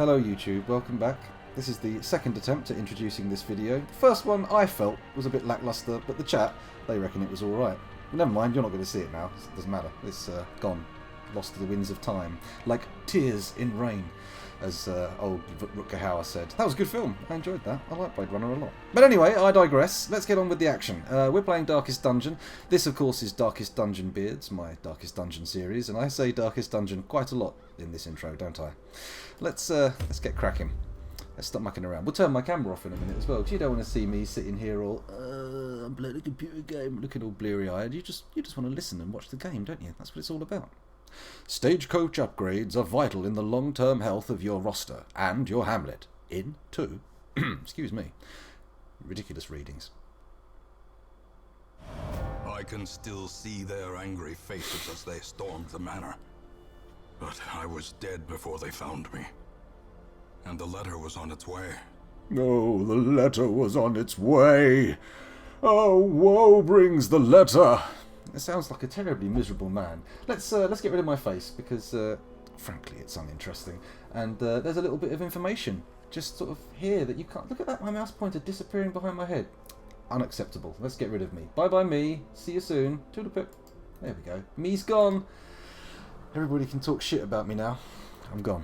Hello YouTube, welcome back. This is the second attempt at introducing this video. The first one I felt was a bit lackluster, but the chat, they reckon it was alright. Never mind, you're not going to see it now, it doesn't matter. It's gone, lost to the winds of time. Like tears in rain, as old Rutger Hauer said. That was a good film, I enjoyed that. I like Blade Runner a lot. But anyway, I digress. Let's get on with the action. We're playing Darkest Dungeon. This, of course, is Darkest Dungeonbeards, my Darkest Dungeon series, and I say Darkest Dungeon quite a lot in this intro, don't I? Let's get cracking. Let's stop mucking around. We'll turn my camera off in a minute as well, because you don't want to see me sitting here all, I'm playing a computer game, looking all bleary-eyed. You just want to listen and watch the game, don't you? That's what it's all about. Stagecoach upgrades are vital in the long-term health of your roster and your hamlet. In two. Excuse me. Ridiculous readings. I can still see their angry faces as they stormed the manor. But I was dead before they found me. And the letter was on its way. Oh, the letter was on its way. Oh, woe brings the letter. It sounds like a terribly miserable man. Let's get rid of my face, because, frankly, it's uninteresting. And there's a little bit of information just sort of here that you can't... Look at that, my mouse pointer disappearing behind my head. Unacceptable. Let's get rid of me. Bye-bye, me. See you soon. Toodlepip. There we go. Me's gone. Everybody can talk shit about me now. I'm gone.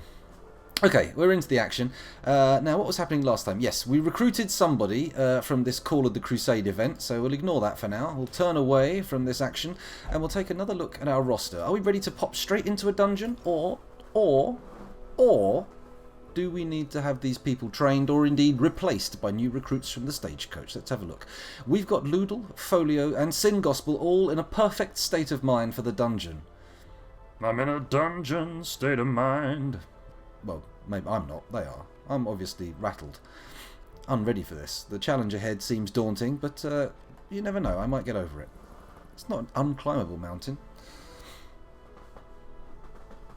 Okay, we're into the action. Now, what was happening last time? Yes, we recruited somebody from this Call of the Crusade event, so we'll ignore that for now. We'll turn away from this action, and we'll take another look at our roster. Are we ready to pop straight into a dungeon? Or do we need to have these people trained or indeed replaced by new recruits from the stagecoach? Let's have a look. We've got Loodle, Folio, and Sin Gospel all in a perfect state of mind for the dungeon. I'm in a dungeon state of mind. Well, maybe I'm not. They are. I'm obviously rattled. Unready for this. The challenge ahead seems daunting, but you never know. I might get over it. It's not an unclimbable mountain.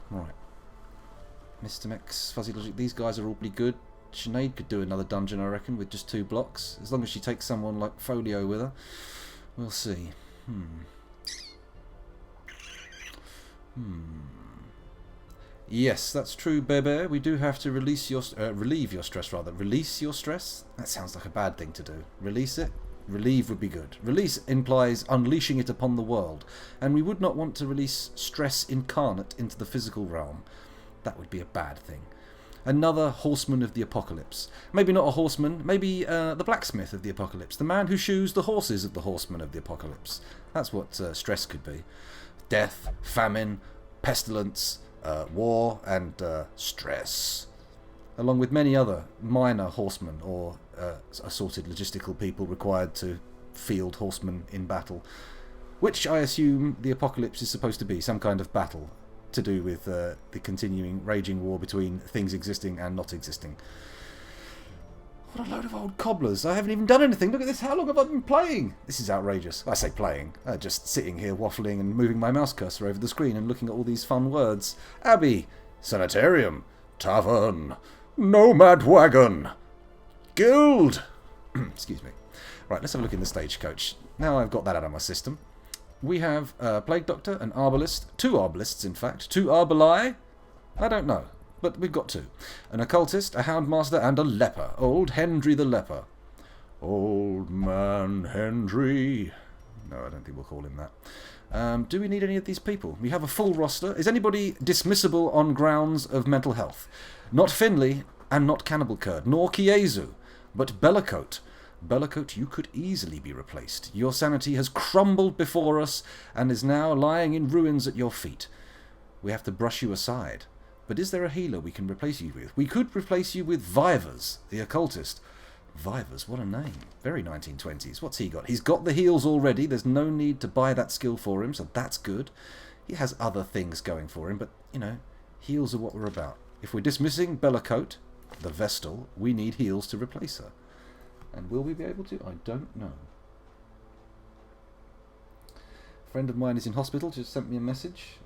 Right. Mr. Mex, Fuzzy Logic, these guys are all pretty good. Sinead could do another dungeon, I reckon, with just 2 blocks. As long as she takes someone like Folio with her. We'll see. Yes, that's true, Bebe. We do have to relieve your stress, rather. Release your stress? That sounds like a bad thing to do. Release it? Relieve would be good. Release implies unleashing it upon the world, and we would not want to release stress incarnate into the physical realm. That would be a bad thing. Another horseman of the apocalypse. Maybe not a horseman, maybe the blacksmith of the apocalypse. The man who shoes the horses of the horsemen of the apocalypse. That's what stress could be. Death, famine, pestilence, war, and stress. Along with many other minor horsemen or assorted logistical people required to field horsemen in battle. Which I assume the apocalypse is supposed to be, some kind of battle to do with the continuing raging war between things existing and not existing. What a load of old cobblers. I haven't even done anything. Look at this. How long have I been playing? This is outrageous. I say playing. Just sitting here waffling and moving my mouse cursor over the screen and looking at all these fun words. Abbey. Sanitarium. Tavern. Nomad wagon. Guild. Excuse me. Right, let's have a look in the stagecoach. Now I've got that out of my system. We have a Plague Doctor, an Arbalist. 2 Arbalists, in fact. 2 Arbali? I don't know. But we've got 2. An occultist, a houndmaster, and a leper. Old Hendry the leper. Old man Hendry. No, I don't think we'll call him that. Do we need any of these people? We have a full roster. Is anybody dismissible on grounds of mental health? Not Finley, and not Cannibal Curd, nor Kiezu, but Bellacote. Bellacote, you could easily be replaced. Your sanity has crumbled before us, and is now lying in ruins at your feet. We have to brush you aside. But is there a healer we can replace you with? We could replace you with Vivers, the occultist. Vivers, what a name. Very 1920s. What's he got? He's got the heals already. There's no need to buy that skill for him, so that's good. He has other things going for him, but, you know, heals are what we're about. If we're dismissing Bellacote, the Vestal, we need heals to replace her. And will we be able to? I don't know. A friend of mine is in hospital, just sent me a message.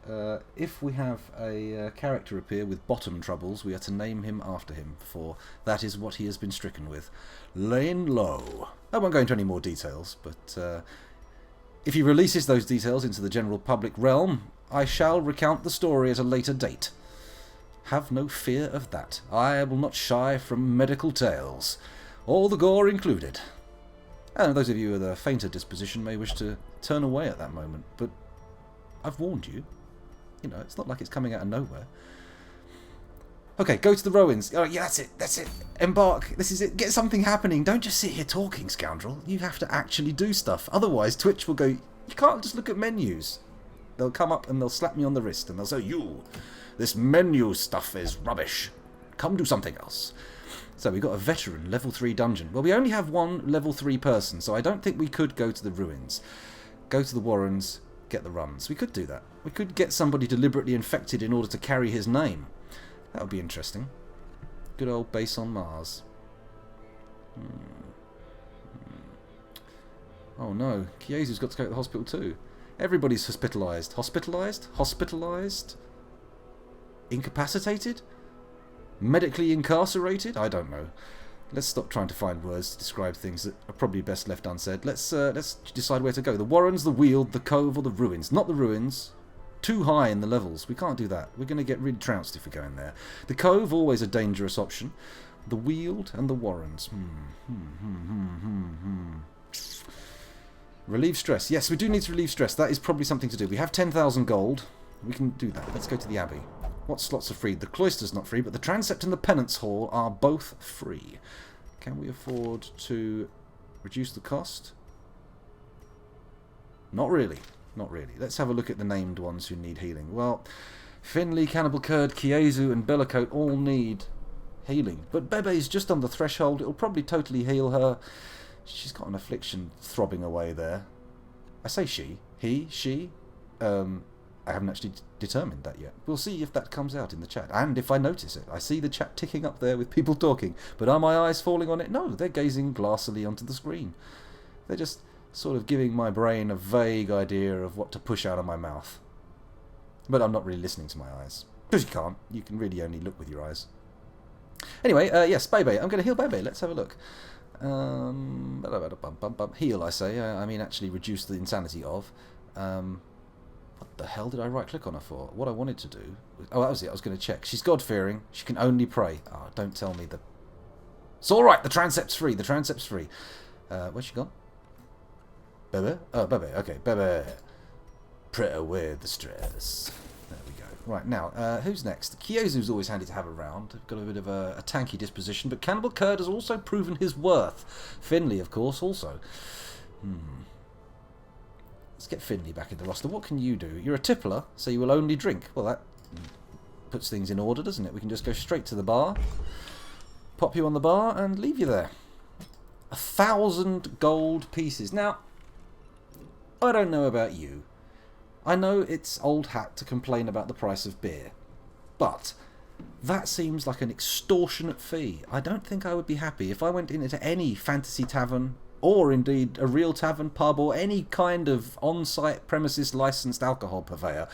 If we have a character appear with bottom troubles, we are to name him after him, for that is what he has been stricken with. Laying low. I won't go into any more details, but if he releases those details into the general public realm, I shall recount the story at a later date. Have no fear of that. I will not shy from medical tales, all the gore included. And those of you with a fainter disposition may wish to turn away at that moment, but I've warned you. You know, it's not like it's coming out of nowhere. Okay, go to the Rowans. Oh, yeah, that's it. Embark. This is it. Get something happening. Don't just sit here talking, scoundrel. You have to actually do stuff. Otherwise, Twitch will go, you can't just look at menus. They'll come up and they'll slap me on the wrist and they'll say, this menu stuff is rubbish. Come do something else. So we've got a veteran level 3 dungeon. Well, we only have one level 3 person, so I don't think we could go to the ruins. Go to the Warrens, get the runs. We could do that. We could get somebody deliberately infected in order to carry his name. That would be interesting. Good old base on Mars. Oh no, Kiezu's got to go to the hospital too. Everybody's hospitalised. Hospitalised? Incapacitated? Medically incarcerated? I don't know. Let's stop trying to find words to describe things that are probably best left unsaid. Let's decide where to go. The Warrens, the Weald, the Cove, or the Ruins. Not the Ruins. Too high in the levels. We can't do that. We're going to get really trounced if we go in there. The Cove, always a dangerous option. The Weald and the Warrens. Relieve stress. Yes, we do need to relieve stress. That is probably something to do. We have 10,000 gold. We can do that. Let's go to the Abbey. What slots are free? The Cloister's not free, but the Transept and the Penance Hall are both free. Can we afford to reduce the cost? Not really. Not really. Let's have a look at the named ones who need healing. Well, Finley, Cannibal Curd, Kiezu and Bellacoat all need healing. But Bebe's just on the threshold. It'll probably totally heal her. She's got an affliction throbbing away there. I say she. He? She? I haven't actually determined that yet. We'll see if that comes out in the chat. And if I notice it. I see the chat ticking up there with people talking. But are my eyes falling on it? No, they're gazing glassily onto the screen. They're just sort of giving my brain a vague idea of what to push out of my mouth. But I'm not really listening to my eyes. Because you can't. You can really only look with your eyes. Anyway, yes, Bebe. I'm going to heal Bebe. Let's have a look. Heal, I say. I mean, actually reduce the insanity of. What the hell did I right-click on her for? What I wanted to do... Oh, that was it. I was going to check. She's God-fearing. She can only pray. Oh, don't tell me the... It's all right. The Transept's free. The Transept's free. Where's she gone? Bebe? Oh, Bebe. Okay, Bebe. Pray away the stress. There we go. Right, now, who's next? Kiezu's always handy to have around. Got a bit of a tanky disposition, but Cannibal Curd has also proven his worth. Finley, of course, also. Let's get Finley back in the roster. What can you do? You're a tippler, so you will only drink. Well, that puts things in order, doesn't it? We can just go straight to the bar, pop you on the bar, and leave you there. 1,000 gold pieces. Now, I don't know about you. I know it's old hat to complain about the price of beer, but that seems like an extortionate fee. I don't think I would be happy if I went into any fantasy tavern, or indeed a real tavern, pub, or any kind of on-site premises licensed alcohol purveyor.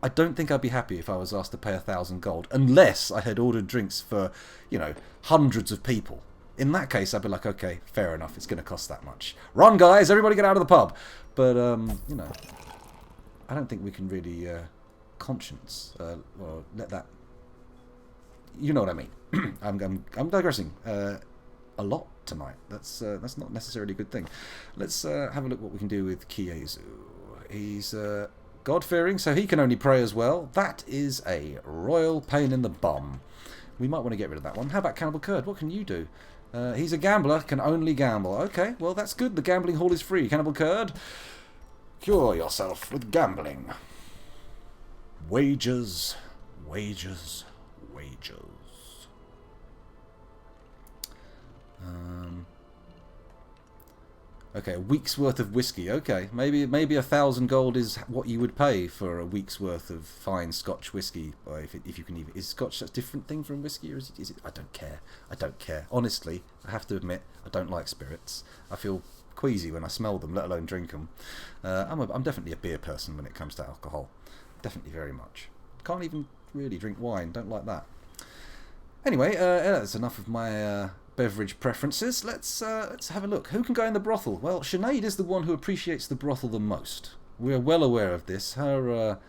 I don't think I'd be happy if I was asked to pay 1,000 gold, unless I had ordered drinks for, you know, hundreds of people. In that case, I'd be like, okay, fair enough, it's going to cost that much. Run, guys, everybody get out of the pub. But, you know, I don't think we can really conscience, well, let that... You know what I mean. I'm digressing a lot tonight. That's not necessarily a good thing. Let's have a look what we can do with Kiezu. He's God-fearing, so he can only pray as well. That is a royal pain in the bum. We might want to get rid of that one. How about Cannibal Curd? What can you do? He's a gambler, can only gamble. Okay, well that's good. The gambling hall is free. Cannibal Curd, cure yourself with gambling. Wages, wages, wages. Okay, a week's worth of whiskey. Okay, maybe 1,000 gold is what you would pay for a week's worth of fine Scotch whiskey. Or if you can even, is Scotch a different thing from whiskey, or is it? I don't care. I don't care. Honestly, I have to admit, I don't like spirits. I feel queasy when I smell them, let alone drink them. I'm definitely a beer person when it comes to alcohol. Definitely very much. Can't even really drink wine. Don't like that. Anyway, that's enough of my beverage preferences. Let's have a look. Who can go in the brothel? Well, Sinead is the one who appreciates the brothel the most. We're well aware of this. Her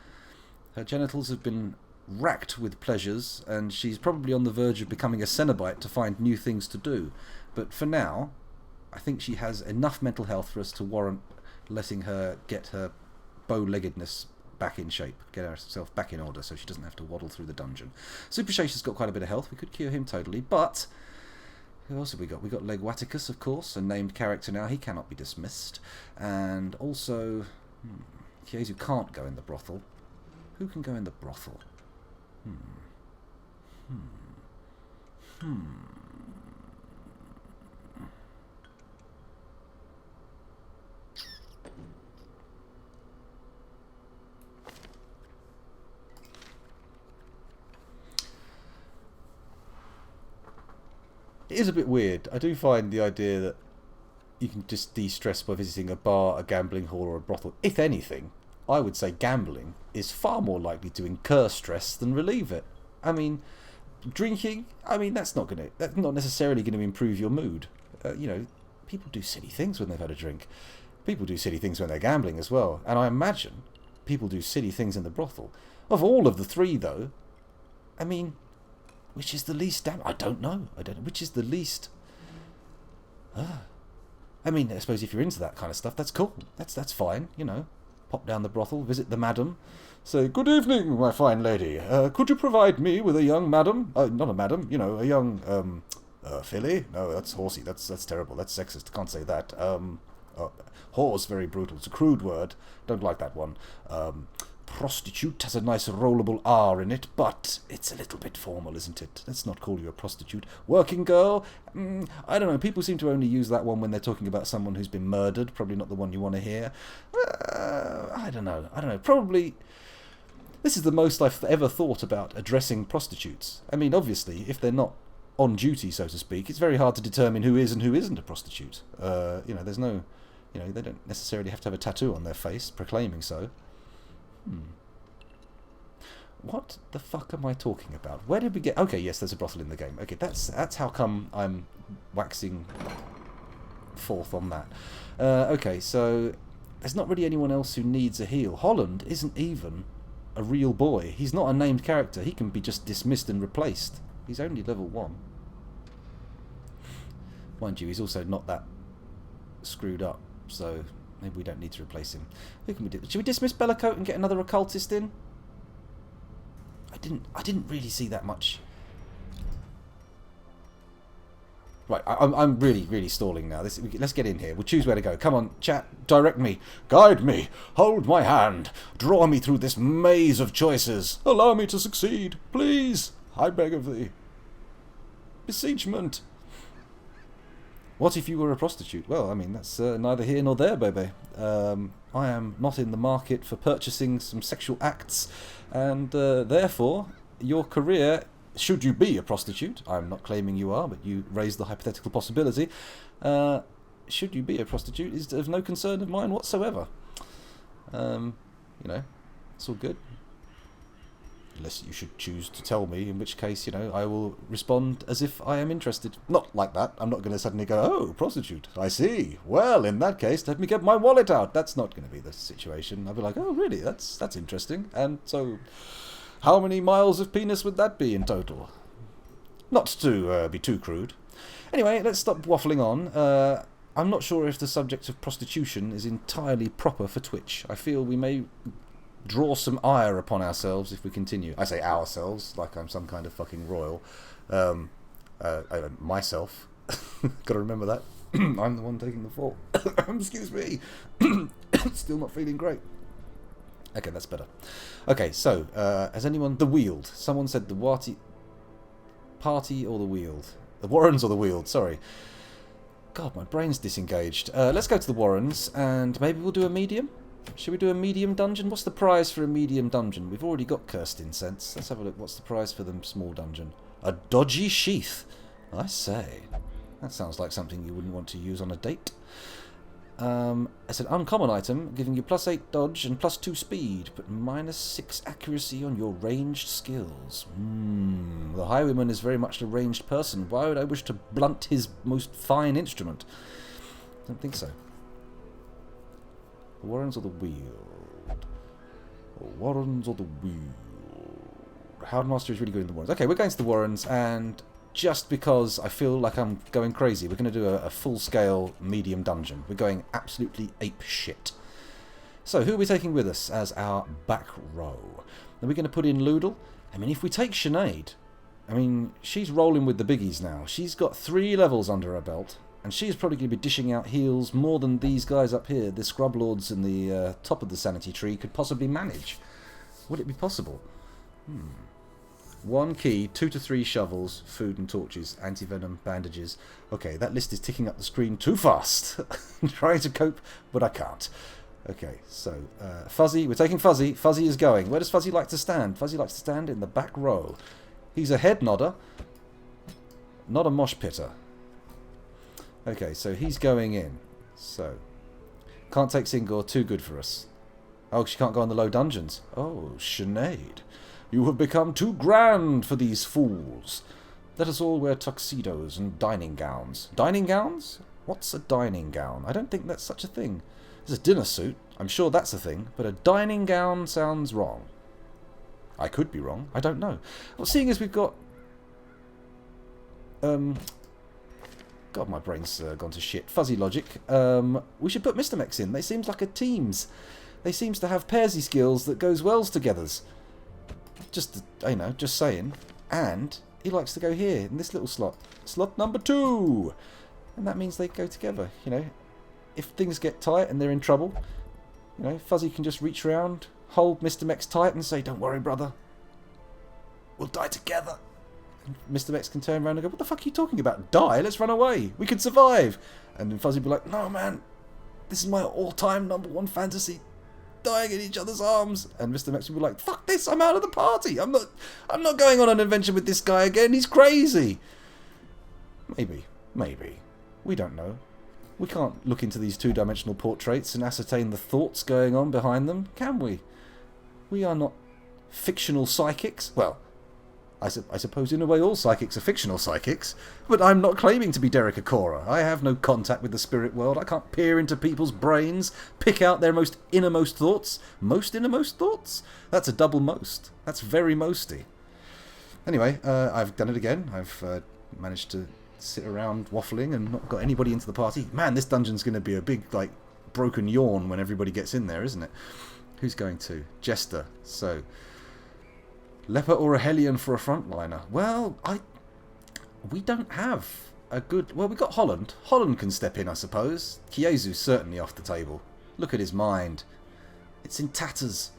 genitals have been racked with pleasures, and she's probably on the verge of becoming a Cenobite to find new things to do. But for now, I think she has enough mental health for us to warrant letting her get her bow-leggedness back in shape, get herself back in order so she doesn't have to waddle through the dungeon. Super Shasha's got quite a bit of health. We could cure him totally, but who else have we got? We got Legwaticus, of course, a named character now. He cannot be dismissed. And also, Kiezu can't go in the brothel. Who can go in the brothel? It is a bit weird. I do find the idea that you can just de-stress by visiting a bar, a gambling hall, or a brothel. If anything, I would say gambling is far more likely to incur stress than relieve it. I mean, drinking, that's not necessarily going to improve your mood. People do silly things when they've had a drink. People do silly things when they're gambling as well. And I imagine people do silly things in the brothel. Of all of the three, though, which is the least I don't know. Which is the least... I suppose if you're into that kind of stuff, that's cool. That's fine, Pop down the brothel, visit the madam. Say, "Good evening, my fine lady. Could you provide me with a young madam? Not a madam, a young, filly? No, that's horsey. That's terrible. That's sexist. Can't say that. Whore's very brutal. It's a crude word. Don't like that one. Prostitute has a nice rollable R in it, but it's a little bit formal, isn't it? Let's not call you a prostitute. Working girl? I don't know. People seem to only use that one when they're talking about someone who's been murdered. Probably not the one you want to hear. I don't know. Probably... This is the most I've ever thought about addressing prostitutes. Obviously, if they're not on duty, so to speak, it's very hard to determine who is and who isn't a prostitute. There's no... they don't necessarily have to have a tattoo on their face proclaiming so. What the fuck am I talking about? Where did we get... Okay, yes, there's a brothel in the game. Okay, that's how come I'm waxing forth on that. Okay, so there's not really anyone else who needs a heal. Holland isn't even a real boy. He's not a named character. He can be just dismissed and replaced. He's only level 1. Mind you, he's also not that screwed up, so... Maybe we don't need to replace him. Who can we do? Should we dismiss Bellacoat and get another occultist in? I didn't really see that much. Right, I'm really stalling now. Let's get in here. We'll choose where to go. Come on, chat. Direct me. Guide me. Hold my hand. Draw me through this maze of choices. Allow me to succeed. Please. I beg of thee. Beseechment. What if you were a prostitute? Well, that's neither here nor there, baby. I am not in the market for purchasing some sexual acts, and therefore, your career, should you be a prostitute, I'm not claiming you are, but you raise the hypothetical possibility, should you be a prostitute is of no concern of mine whatsoever. It's all good. Unless you should choose to tell me, in which case, I will respond as if I am interested. Not like that. I'm not going to suddenly go, "Oh, prostitute, I see. Well, in that case, let me get my wallet out." That's not going to be the situation. I'll be like, "Oh, really? That's interesting. And so, how many miles of penis would that be in total?" Not to be too crude. Anyway, let's stop waffling on. I'm not sure if the subject of prostitution is entirely proper for Twitch. I feel we may... draw some ire upon ourselves if we continue. I say ourselves like I'm some kind of fucking royal. Myself. Gotta remember that. I'm the one taking the fall. Excuse me. Still not feeling great. Okay, that's better. Okay, so, has anyone... The Weald. Someone said the Party or the Weald? The Warrens or the Weald, sorry. God, my brain's disengaged. Let's go to the Warrens, and maybe we'll do a medium? Should we do a medium dungeon? What's the prize for a medium dungeon? We've already got cursed incense. Let's have a look. What's the prize for the small dungeon? A dodgy sheath. I say. That sounds like something you wouldn't want to use on a date. It's an uncommon item, giving you +8 dodge and +2 speed, but -6 accuracy on your ranged skills. The highwayman is very much a ranged person. Why would I wish to blunt his most fine instrument? I don't think so. The Warrens or the Weald? The Warrens or the Weald? Houndmaster is really good in the Warrens. Okay, we're going to the Warrens, and just because I feel like I'm going crazy, we're going to do a full-scale medium dungeon. We're going absolutely ape shit. So, who are we taking with us as our back row? Are we going to put in Loodle? I mean, if we take Sinead, I mean, she's rolling with the biggies now. She's got 3 levels under her belt, and she's probably going to be dishing out heals more than these guys up here, the Scrub Lords in the top of the sanity tree, could possibly manage. Would it be possible? 1 key, 2 to 3 shovels, food and torches, anti-venom, bandages. Okay, that list is ticking up the screen too fast. I'm trying to cope, but I can't. Okay, so Fuzzy, we're taking Fuzzy. Fuzzy is going. Where does Fuzzy like to stand? Fuzzy likes to stand in the back row. He's a head nodder, not a mosh pitter. Okay, so he's going in. So, can't take Singor, too good for us. Oh, she can't go on the low dungeons. Oh, Sinead, you have become too grand for these fools. Let us all wear tuxedos and dining gowns. Dining gowns? What's a dining gown? I don't think that's such a thing. There's a dinner suit. I'm sure that's a thing. But a dining gown sounds wrong. I could be wrong. I don't know. Well, seeing as we've got... God, my brain's gone to shit. Fuzzy logic. We should put Mr. Mex in. They seems like a teams. They seems to have pairsy skills that goes wells togethers. Just, you know, just saying. And he likes to go here, in this little slot. Slot number 2! And that means they go together, you know. If things get tight and they're in trouble, you know, Fuzzy can just reach around, hold Mr. Mex tight and say, don't worry, brother. We'll die together. And Mr. Mex can turn around and go, what the fuck are you talking about? Die? Let's run away. We can survive. And then Fuzzy will be like, no, man. This is my all-time #1 fantasy. Dying in each other's arms. And Mr. Mex will be like, fuck this. I'm out of the party. I'm not going on an adventure with this guy again. He's crazy. Maybe. Maybe. We don't know. We can't look into these 2-dimensional portraits and ascertain the thoughts going on behind them, can we? We are not fictional psychics. Well, I suppose in a way all psychics are fictional psychics, but I'm not claiming to be Derek Akora. I have no contact with the spirit world. I can't peer into people's brains, pick out their most innermost thoughts. Most innermost thoughts? That's a double most. That's very mosty. Anyway, I've done it again. I've managed to sit around waffling and not got anybody into the party. Man, this dungeon's going to be a big, like, broken yawn when everybody gets in there, isn't it? Who's going to? Jester. So, Leper or a Hellion for a frontliner? Well, we don't have a good... Well, we got Holland. Holland can step in, I suppose. Kiezu's certainly off the table. Look at his mind. It's in tatters.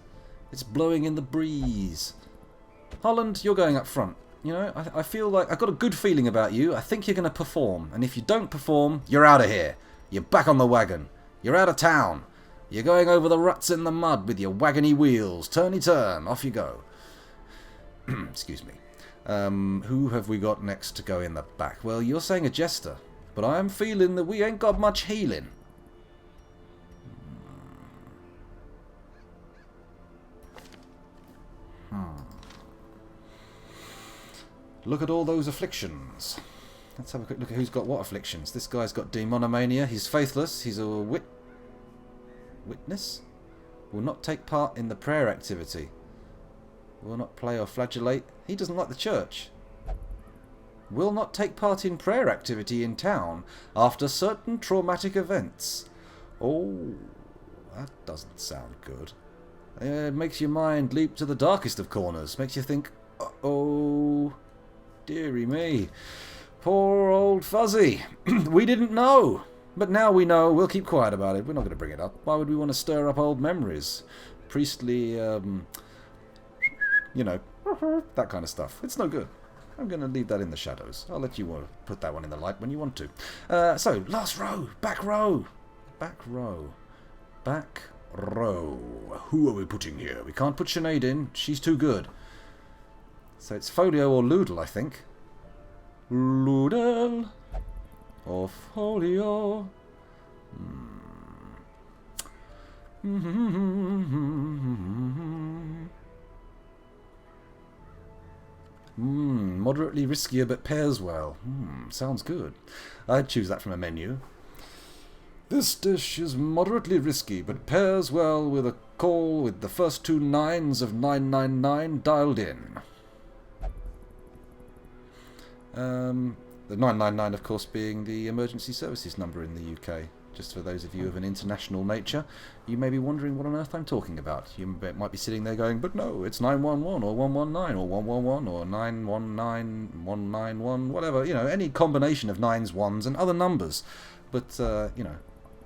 It's blowing in the breeze. Holland, you're going up front. You know, I feel like I've got a good feeling about you. I think you're going to perform. And if you don't perform, you're out of here. You're back on the wagon. You're out of town. You're going over the ruts in the mud with your wagony wheels. Turny turn. Off you go. Excuse me. Who have we got next to go in the back? Well, you're saying a jester. But I'm feeling that we ain't got much healing. Look at all those afflictions. Let's have a quick look at who's got what afflictions. This guy's got demonomania. He's faithless. He's a witness. Will not take part in the prayer activity. Will not play or flagellate. He doesn't like the church. Will not take part in prayer activity in town after certain traumatic events. Oh, that doesn't sound good. It makes your mind leap to the darkest of corners. Makes you think, uh-oh... Dearie me. Poor old Fuzzy. We didn't know. But now we know. We'll keep quiet about it. We're not going to bring it up. Why would we want to stir up old memories? Priestly, you know, that kind of stuff. It's no good. I'm going to leave that in the shadows. I'll let you put that one in the light when you want to. So, last row. Back row. Back row. Back row. Who are we putting here? We can't put Sinead in. She's too good. So it's Folio or Loodle, I think. Loodle or Folio. Moderately riskier but pairs well. Sounds good. I'd choose that from a menu. This dish is moderately risky but pairs well with a call with the first 2 nines of 999 dialed in. The 999, of course, being the emergency services number in the UK. Just for those of you of an international nature, you may be wondering what on earth I'm talking about. You might be sitting there going, but no, it's 911 or 119 or 111 or 919, 191, whatever. You know, any combination of nines, ones, and other numbers. But, you know,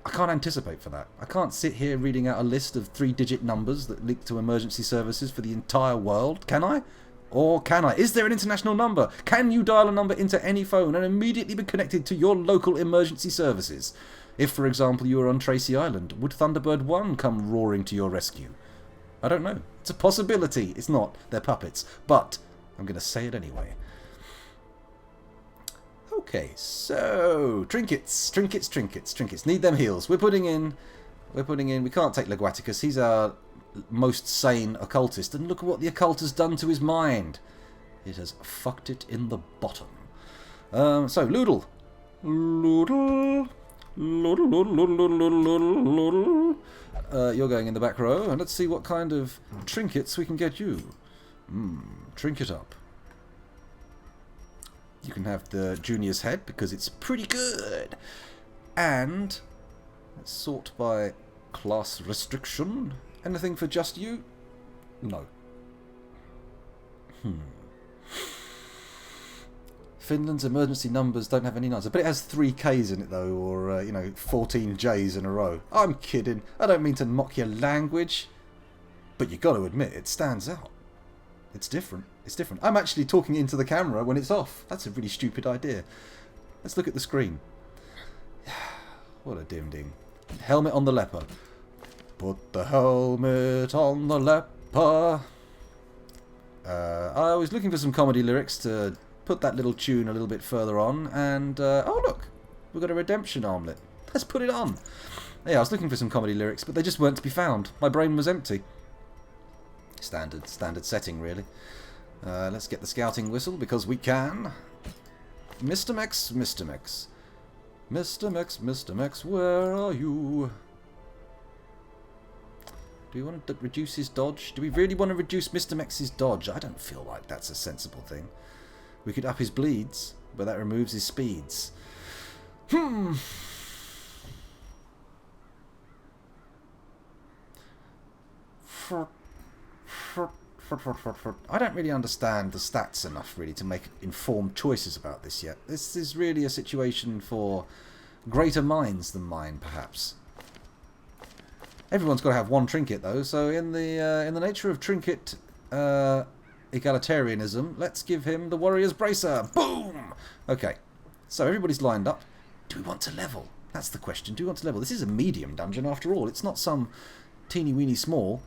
I can't anticipate for that. I can't sit here reading out a list of 3-digit numbers that link to emergency services for the entire world, can I? Or can I? Is there an international number? Can you dial a number into any phone and immediately be connected to your local emergency services? If, for example, you were on Tracy Island, would Thunderbird 1 come roaring to your rescue? I don't know. It's a possibility. It's not. They're puppets. But I'm going to say it anyway. Okay, so trinkets. Need them heals. We're putting in. We can't take Leguaticus. He's our most sane occultist, and look at what the occult has done to his mind. It has fucked it in the bottom. So Loodle. You're going in the back row, and let's see what kind of trinkets we can get you. Trinket up. You can have the Junior's head because it's pretty good. And let's sort by class restriction. Anything for just you? No. Finland's emergency numbers don't have any numbers. But it has 3 Ks in it, though, or, you know, 14 Js in a row. I'm kidding. I don't mean to mock your language. But you got to admit, it stands out. It's different. It's different. I'm actually talking into the camera when it's off. That's a really stupid idea. Let's look at the screen. What a dim-ding. Helmet on the leper. Put the helmet on the leper. I was looking for some comedy lyrics to put that little tune a little bit further on, and oh look, we've got a redemption armlet. Let's put it on. Yeah, I was looking for some comedy lyrics, but they just weren't to be found. My brain was empty. Standard setting, really. Let's get the scouting whistle because we can. Mr. Mex, where are you? Do we want to reduce his dodge? Do we really want to reduce Mr. Mex's dodge? I don't feel like that's a sensible thing. We could up his bleeds, but that removes his speeds. I don't really understand the stats enough, really, to make informed choices about this yet. This is really a situation for greater minds than mine, perhaps. Everyone's got to have one trinket, though, so in the nature of trinket egalitarianism, let's give him the Warrior's Bracer. Boom! Okay, so everybody's lined up. Do we want to level? That's the question. Do we want to level? This is a medium dungeon, after all. It's not some teeny-weeny small.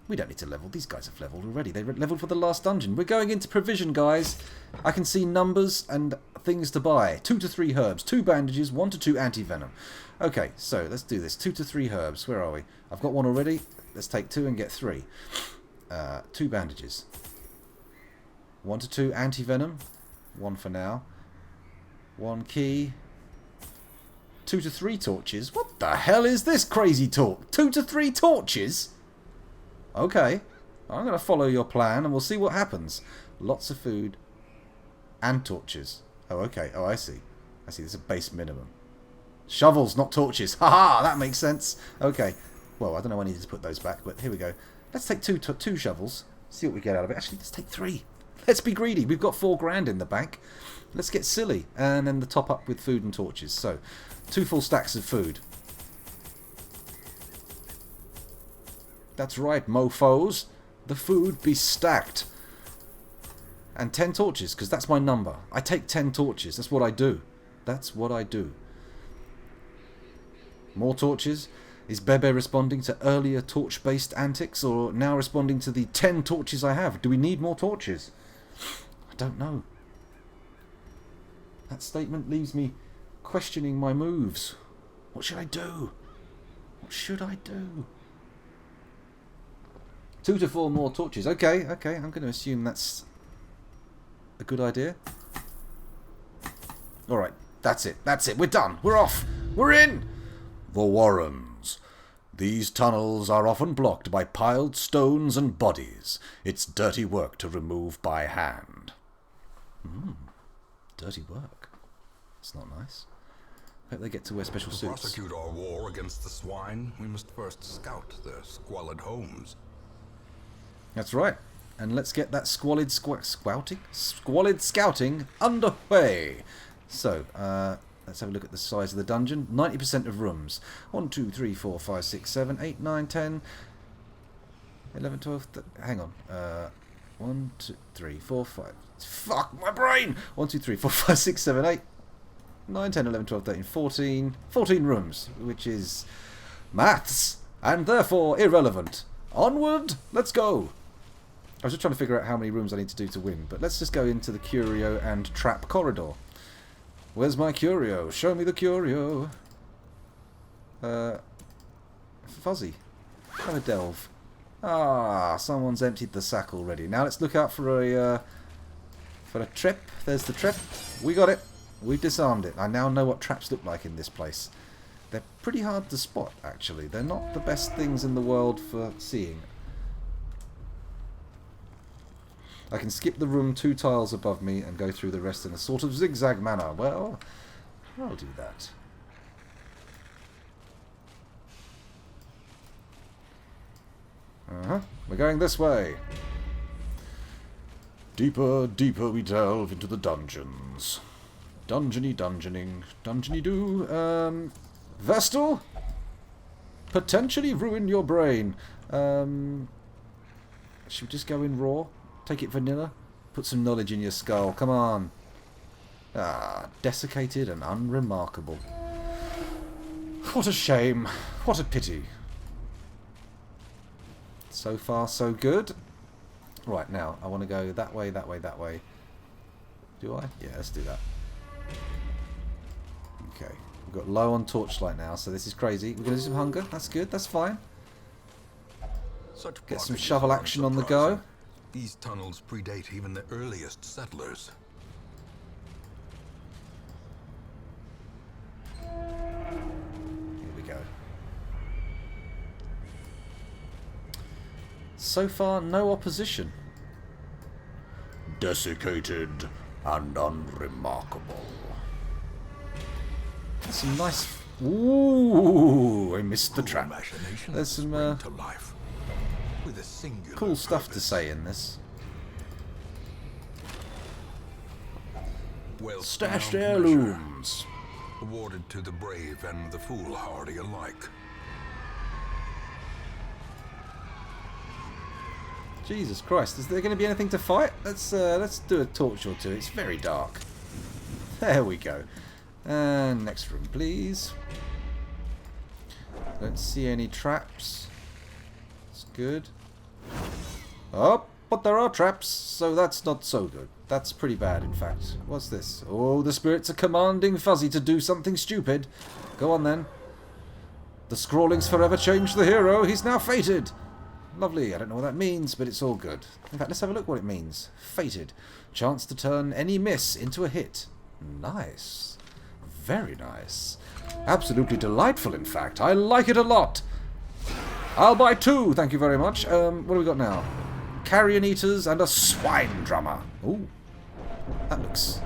We don't need to level. These guys have leveled already. They leveled for the last dungeon. We're going into provision, guys. I can see numbers and things to buy. 2 to 3 herbs, 2 bandages, 1 to 2 anti-venom. Okay, so let's do this. 2 to 3 herbs. Where are we? I've got 1 already. Let's take 2 and get 3. 2 bandages. 1 to 2 anti-venom. 1 for now. 1 key. 2 to 3 torches. What the hell is this crazy talk? 2 to 3 torches? Okay. I'm going to follow your plan and we'll see what happens. Lots of food. And torches. Oh, okay. Oh, I see. I see. There's a base minimum. Shovels, not torches. Haha, that makes sense. Okay. Well, I don't know when I need to put those back, but here we go. Let's take two shovels. See what we get out of it. Actually, let's take 3. Let's be greedy. We've got 4 grand in the bank. Let's get silly. And then the top up with food and torches. So, 2 full stacks of food. That's right, mofos. The food be stacked. And 10 torches, because that's my number. I take 10 torches. That's what I do. That's what I do. More torches. Is Bebe responding to earlier torch-based antics, or now responding to the 10 torches I have? Do we need more torches? I don't know. That statement leaves me questioning my moves. What should I do? What should I do? 2 to 4 more torches. Okay, okay. I'm going to assume that's a good idea. Alright, that's it. That's it. We're done. We're off. We're in. The Warrens. These tunnels are often blocked by piled stones and bodies. It's dirty work to remove by hand. Dirty work. It's not nice. Hope they get to wear special To suits. prosecute our war against the swine, we must first scout their squalid homes. That's right. And let's get that squalid scouting underway. So, let's have a look at the size of the dungeon. 90% of rooms. 1, 2, 3, 4, 5, 6, 7, 8, 9, 10, 11, 12... hang on. 1, 2, 3, 4, 5... Fuck my brain! 1, 2, 3, 4, 5, 6, 7, 8, 9, 10, 11, 12, 13, 14... 14 rooms, which is maths, and therefore irrelevant. Onward! Let's go! I was just trying to figure out how many rooms I need to do to win, but let's just go into the curio and trap corridor. Where's my curio? Show me the curio. Fuzzy. Have a delve. Ah, someone's emptied the sack already. Now let's look out for a trip. There's the trip. We got it. We've disarmed it. I now know what traps look like in this place. They're pretty hard to spot, actually. They're not the best things in the world for seeing. I can skip the room 2 tiles above me and go through the rest in a sort of zigzag manner. Well, I'll do that. We're going this way. Deeper, deeper we delve into the dungeons. Dungeony dungeoning. Dungeony do. Vestal? Potentially ruin your brain. Should we just go in raw? Take it vanilla? Put some knowledge in your skull. Come on. Ah, desiccated and unremarkable. What a shame. What a pity. So far, so good. Right, now, I want to go that way, that way, that way. Do I? Yeah, let's do that. Okay. We've got low on torchlight now, so this is crazy. We're going to do some hunger. That's good. That's fine. Get some shovel action on the go. These tunnels predate even the earliest settlers. Here we go. So far, no opposition. Desiccated and unremarkable. That's some nice... Ooh, I missed the trap. There's some cool stuff to say in this. Stashed heirlooms. Awarded to the brave and the foolhardy alike. Jesus Christ, is there going to be anything to fight? Let's do a torch or two. It's very dark. There we go. And next room, please. Don't see any traps. It's good. Oh, but there are traps, so that's not so good. That's pretty bad, in fact. What's this? Oh, the spirits are commanding Fuzzy to do something stupid. Go on, then. The scrawlings forever changed the hero. He's now fated. Lovely. I don't know what that means, but it's all good. In fact, let's have a look what it means. Fated. Chance to turn any miss into a hit. Nice. Very nice. Absolutely delightful, in fact. I like it a lot. I'll buy 2, thank you very much. What do we got now? Carrion eaters and a swine drummer. Ooh. That looks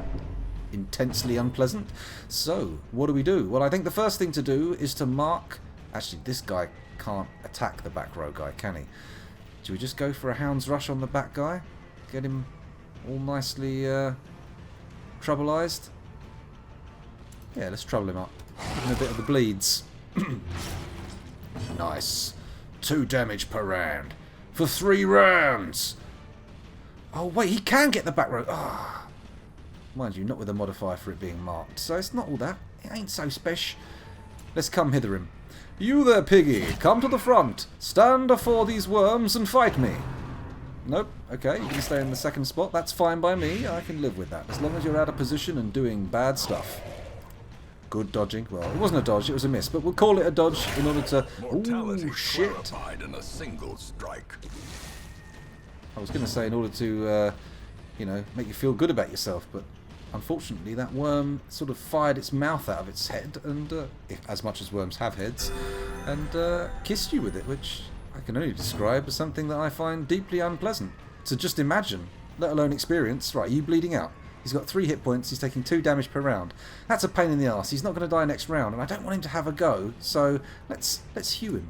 intensely unpleasant. So, what do we do? Well, I think the first thing to do is to mark... Actually, this guy can't attack the back row guy, can he? Do we just go for a hound's rush on the back guy? Get him all nicely troubleized? Yeah, let's trouble him up. Give him a bit of the bleeds. Nice. 2 damage per round. For 3 rounds! Oh, wait, he can get the back row. Ah. Mind you, not with a modifier for it being marked. So it's not all that. It ain't so special. Let's come hither him. You there, piggy. Come to the front. Stand afore these worms and fight me. Nope. Okay, you can stay in the second spot. That's fine by me. I can live with that. As long as you're out of position and doing bad stuff. Good dodging. Well, it wasn't a dodge, it was a miss. But we'll call it a dodge in order to... Ooh, shit. In a single strike. I was going to say in order to, you know, make you feel good about yourself. But unfortunately, that worm sort of fired its mouth out of its head. And, as much as worms have heads. And kissed you with it, which I can only describe as something that I find deeply unpleasant. To just imagine, let alone experience. Right, are you bleeding out? He's got 3 hit points. He's taking 2 damage per round. That's a pain in the arse. He's not going to die next round, and I don't want him to have a go. So let's hew him.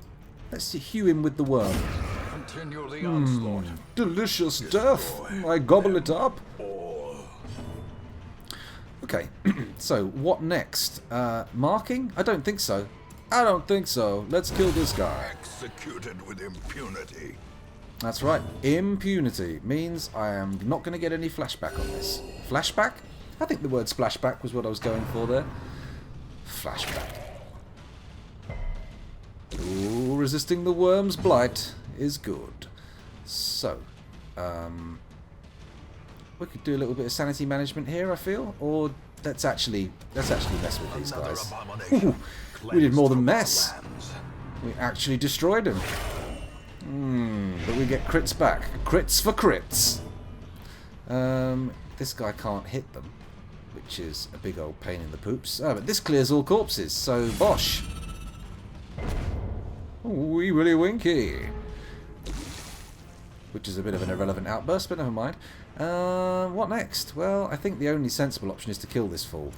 Let's hew him with the worm. Continue the onslaught. Delicious death. I gobble it up. Okay. So what next? Marking? I don't think so. I don't think so. Let's kill this guy. Executed with impunity. That's right. Impunity means I am not going to get any flashback on this. Flashback? I think the word splashback was what I was going for there. Flashback. Ooh, resisting the worm's blight is good. So, we could do a little bit of sanity management here, I feel. Or let's actually mess with these guys. Ooh, we did more than mess. We actually destroyed him. But we get crits back. Crits for crits. This guy can't hit them, which is a big old pain in the poops. But this clears all corpses, so bosh. Wee willy winky. Which is a bit of an irrelevant outburst, but never mind. What next? Well, I think the only sensible option is to kill this fool.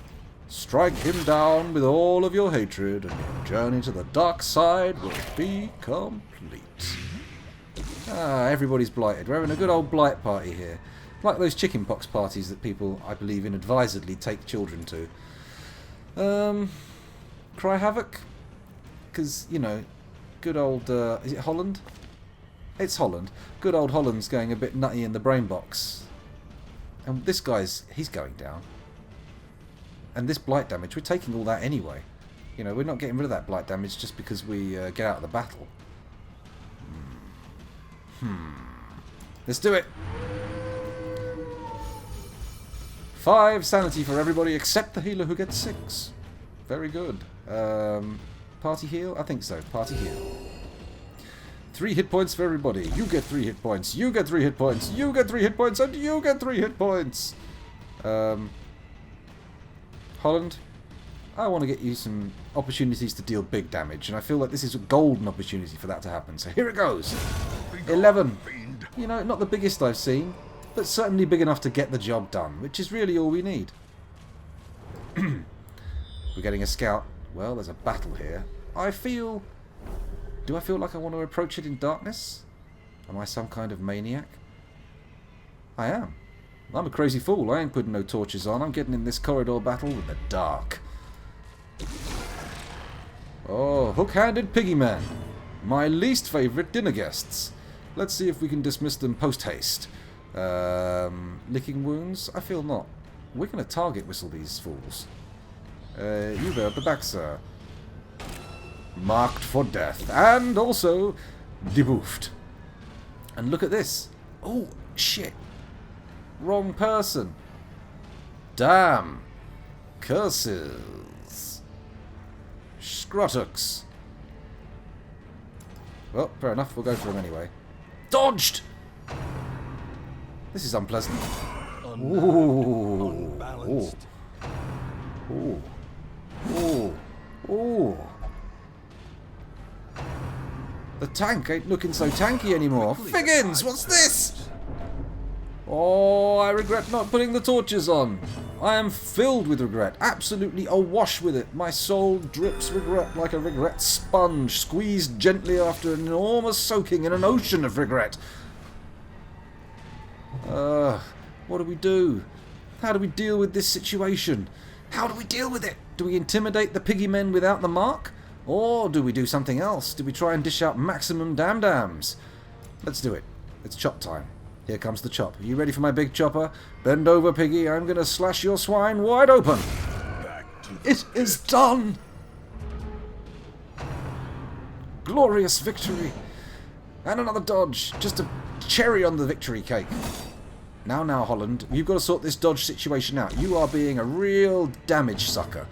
Strike him down with all of your hatred, and your journey to the dark side will be complete. Everybody's blighted. We're having a good old blight party here. Like those chickenpox parties that people, I believe, inadvisedly take children to. Cry havoc? Because, you know, good old... is it Holland? It's Holland. Good old Holland's going a bit nutty in the brain box. And this guy's... he's going down. And this blight damage, we're taking all that anyway. You know, we're not getting rid of that blight damage just because we get out of the battle. Let's do it. 5 sanity for everybody except the healer who gets 6. Very good. Party heal? I think so. Party heal. 3 hit points for everybody. You get 3 hit points. You get 3 hit points. You get 3 hit points. And you get 3 hit points. Holland, I want to get you some opportunities to deal big damage. And I feel like this is a golden opportunity for that to happen. So here it goes. 11. You know, not the biggest I've seen, but certainly big enough to get the job done, which is really all we need. We're getting a scout. Well, there's a battle here. Do I feel like I want to approach it in darkness? Am I some kind of maniac? I am. I'm a crazy fool. I ain't putting no torches on. I'm getting in this corridor battle with the dark. Oh, hook-handed piggy men. My least favourite dinner guests. Let's see if we can dismiss them post-haste. Licking wounds? I feel not. We're going to target whistle these fools. You there at the back, sir. Marked for death. And also debuffed. And look at this. Oh, shit. Wrong person. Damn. Curses. Scrotux. Well, fair enough. We'll go for him anyway. Dodged! This is unpleasant. Ooh. Unbalanced. Ooh. Ooh. Ooh. The tank ain't looking so tanky anymore. Figgins, what's this? Oh, I regret not putting the torches on. I am filled with regret. Absolutely awash with it. My soul drips regret like a regret sponge, squeezed gently after an enormous soaking in an ocean of regret. What do we do? How do we deal with this situation? How do we deal with it? Do we intimidate the piggy men without the mark? Or do we do something else? Do we try and dish out maximum dams? Let's do it. It's chop time. Here comes the chop. Are you ready for my big chopper? Bend over, piggy. I'm going to slash your swine wide open. It is done! Glorious victory. And another dodge. Just a cherry on the victory cake. Now, Holland. You've got to sort this dodge situation out. You are being a real damage sucker.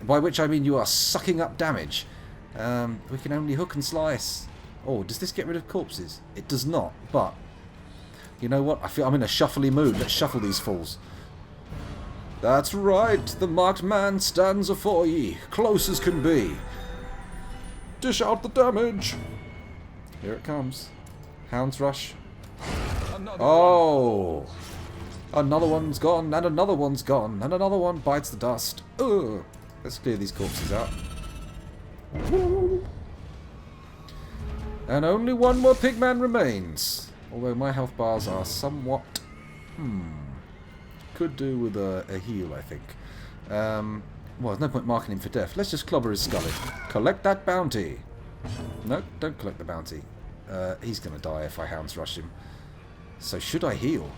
By which I mean you are sucking up damage. We can only hook and slice. Oh, does this get rid of corpses? It does not, but... You know what? I feel I'm in a shuffly mood. Let's shuffle these fools. That's right. The marked man stands afore ye. Close as can be. Dish out the damage. Here it comes. Hound's rush. Oh. Another one's gone, and another one's gone, and another one bites the dust. Ugh. Let's clear these corpses out. And only one more pigman remains. Although my health bars are somewhat... Could do with a heal, I think. Well, there's no point marking him for death. Let's just clobber his skull in. Collect that bounty. No, don't collect the bounty. He's going to die if I hounds rush him. So should I heal?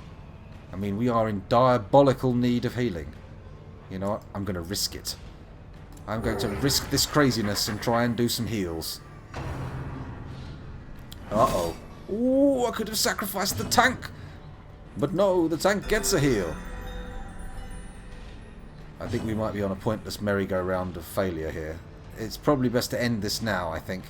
I mean, we are in diabolical need of healing. You know what? I'm going to risk it. I'm going to risk this craziness and try and do some heals. Uh-oh. Ooh, I could have sacrificed the tank. But no, the tank gets a heal. I think we might be on a pointless merry-go-round of failure here. It's probably best to end this now, I think.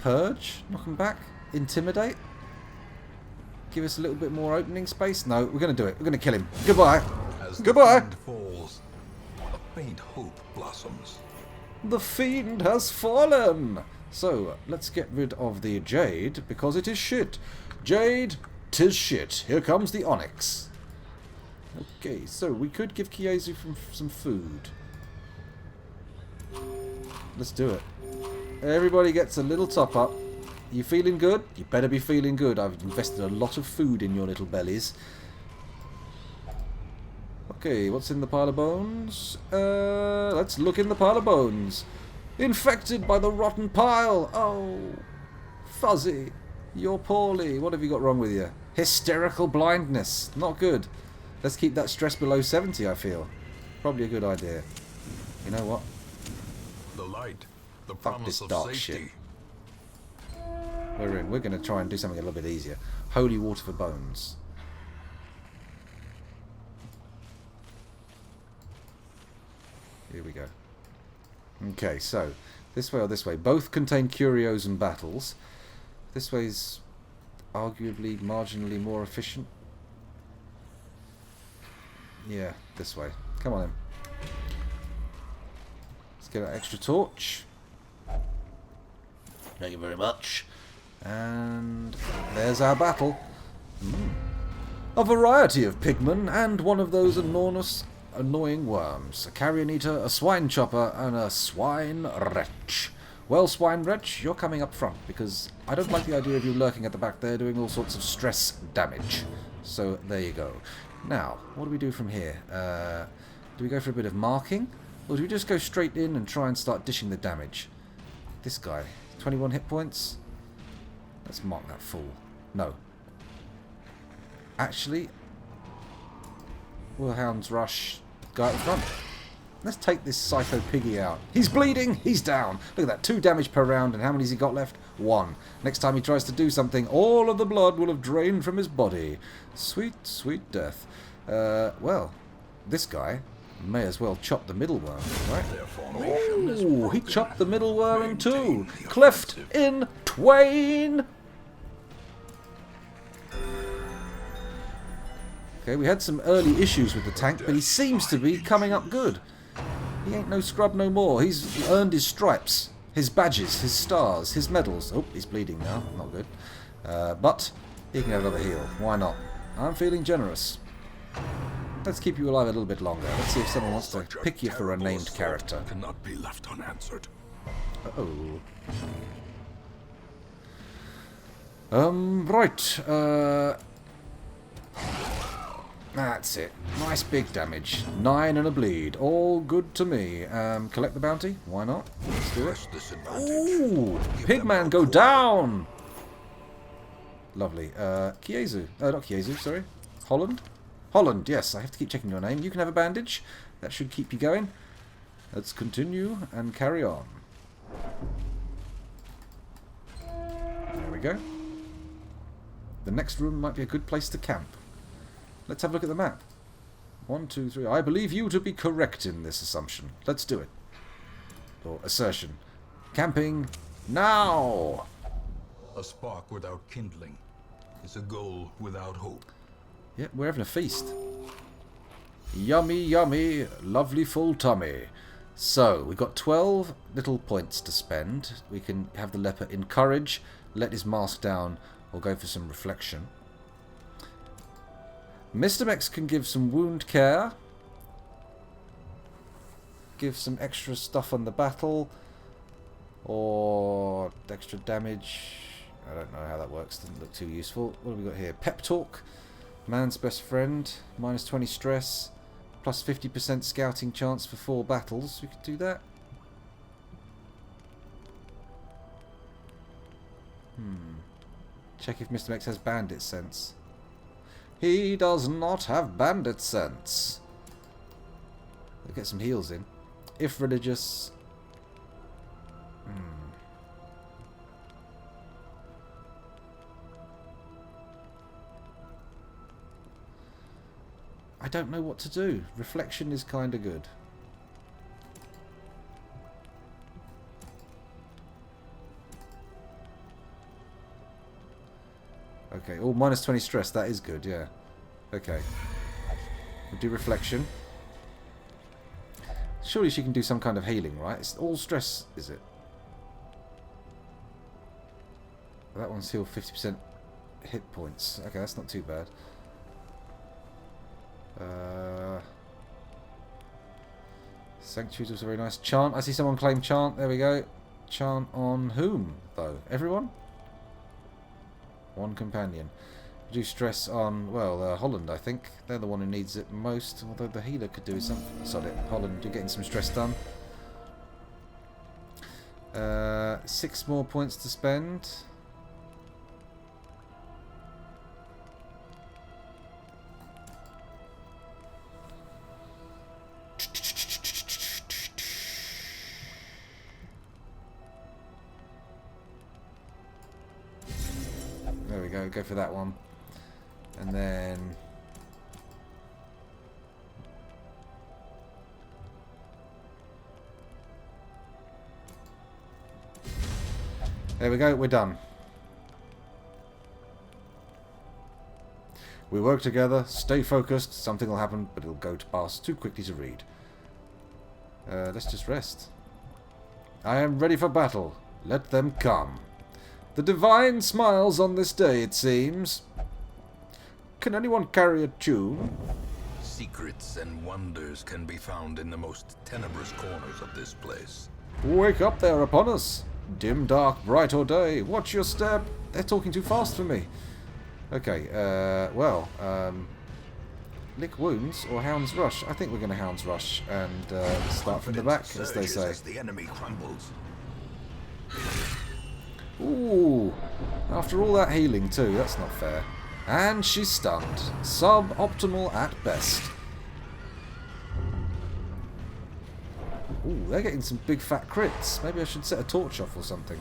Purge? Knock him back? Intimidate? Give us a little bit more opening space? No, we're going to do it. We're going to kill him. Goodbye. As Goodbye. the fiend falls, a faint hope blossoms. The fiend has fallen! So, let's get rid of the jade, because it is shit. Jade, 'tis shit. Here comes the onyx. Okay, so we could give Kiezu some food. Let's do it. Everybody gets a little top up. You feeling good? You better be feeling good. I've invested a lot of food in your little bellies. Okay, what's in the pile of bones? Let's look in the pile of bones. Infected by the rotten pile. Oh, Fuzzy, you're poorly. What have you got wrong with you? Hysterical blindness. Not good. Let's keep that stress below 70, I feel. Probably a good idea. You know what? The light, the Fuck promise this of dark safety. shit. We're in. We're going to try and do something a little bit easier. Holy water for bones. Here we go. Okay, so this way or this way. Both contain curios and battles. This way's arguably marginally more efficient. Yeah, this way. Come on in. Let's get an extra torch. Thank you very much. And there's our battle. A variety of pigmen and one of those enormous annoying worms. A carrion eater, a swine chopper, and a swine wretch. Well, swine wretch, you're coming up front, because I don't like the idea of you lurking at the back there doing all sorts of stress damage. So, there you go. Now, what do we do from here? Do we go for a bit of marking? Or do we just go straight in and try and start dishing the damage? This guy, 21 hit points. Let's mark that fool. No. Actually, will hounds rush? Go out the front. Let's take this psycho piggy out. He's bleeding. He's down. Look at that. 2 damage per round. And how many's he got left? 1. Next time he tries to do something, all of the blood will have drained from his body. Sweet, sweet death. Well, this guy may as well chop the middle worm, right? Oh, he chopped the middle worm in 2. Cleft in twain. Okay, we had some early issues with the tank, but he seems to be coming up good. He ain't no scrub no more. He's earned his stripes, his badges, his stars, his medals. Oh, he's bleeding now. Not good. But he can have another heal. Why not? I'm feeling generous. Let's keep you alive a little bit longer. Let's see if someone wants to pick you for a named character. Cannot be left unanswered. Uh-oh. Right. That's it. Nice big damage. 9 and a bleed. All good to me. Collect the bounty? Why not? Let's do it. Ooh! Pigman, go down! Lovely. Kiezu. Not Kiezu, sorry. Holland? Holland, yes. I have to keep checking your name. You can have a bandage. That should keep you going. Let's continue and carry on. There we go. The next room might be a good place to camp. Let's have a look at the map. 1, 2, 3. I believe you to be correct in this assumption. Let's do it. Or assertion. Camping now! A spark without kindling is a goal without hope. Yep, we're having a feast. Yummy, yummy, lovely full tummy. So, we've got 12 little points to spend. We can have the leper encourage, let his mask down, or go for some reflection. Mr. Mex can give some wound care. Give some extra stuff on the battle. Or extra damage. I don't know how that works. Doesn't look too useful. What have we got here? Pep talk. Man's best friend. Minus 20 stress. Plus 50% scouting chance for 4 battles. We could do that. Check if Mr. X has bandit sense. He does not have bandit sense. We'll get some heals in. If religious... I don't know what to do. Reflection is kind of good. Okay. Oh, minus 20 stress. That is good, yeah. Okay. We'll do reflection. Surely she can do some kind of healing, right? It's all stress, is it? That one's healed 50% hit points. Okay, that's not too bad. Sanctuaries was very nice. Chant. I see someone claim chant. There we go. Chant on whom, though? Everyone? One companion. Do stress on, well, Holland, I think. They're the one who needs it most. Although the healer could do something. Sod it. Holland, you're getting some stress done. 6 more points to spend. There we go. Go for that one. And then... there we go. We're done. We work together. Stay focused. Something will happen, but it'll go to pass too quickly to read. Let's just rest. I am ready for battle. Let them come. The divine smiles on this day, it seems. Can anyone carry a tune? Secrets and wonders can be found in the most tenebrous corners of this place. Wake up there upon us. Dim, dark, bright or day. Watch your step. They're talking too fast for me. Okay, lick wounds or hound's rush. I think we're going to hound's rush and start from the back, as they say. As the enemy crumbles. Ooh, after all that healing too, that's not fair. And she's stunned. Suboptimal at best. Ooh, they're getting some big fat crits. Maybe I should set a torch off or something.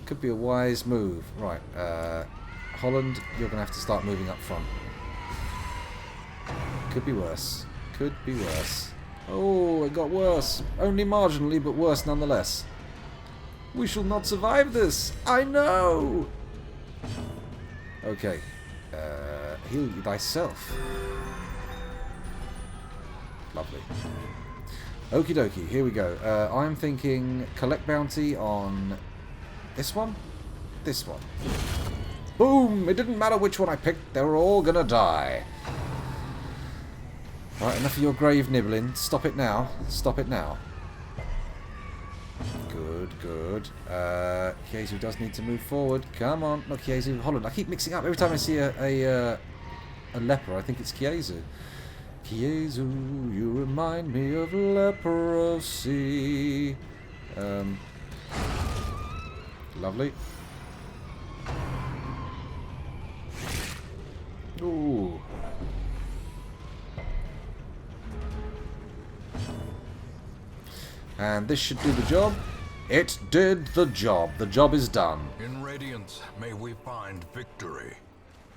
Could be a wise move. Right, Holland, you're going to have to start moving up front. Could be worse. Could be worse. Oh, it got worse. Only marginally, but worse nonetheless. We shall not survive this. I know. Okay. Heal thyself. Lovely. Okie dokie. Here we go. I'm thinking collect bounty on this one. This one. Boom! It didn't matter which one I picked. They were all gonna die. Right, enough of your grave nibbling. Stop it now. Stop it now. Good, good. Kiezu does need to move forward. Come on, not Kiezu. Holland. I keep mixing up. Every time I see a leper, I think it's Kiezu. Kiezu, you remind me of leprosy. Lovely. Ooh. And this should do the job. It did the job. The job is done. In Radiance, may we find victory.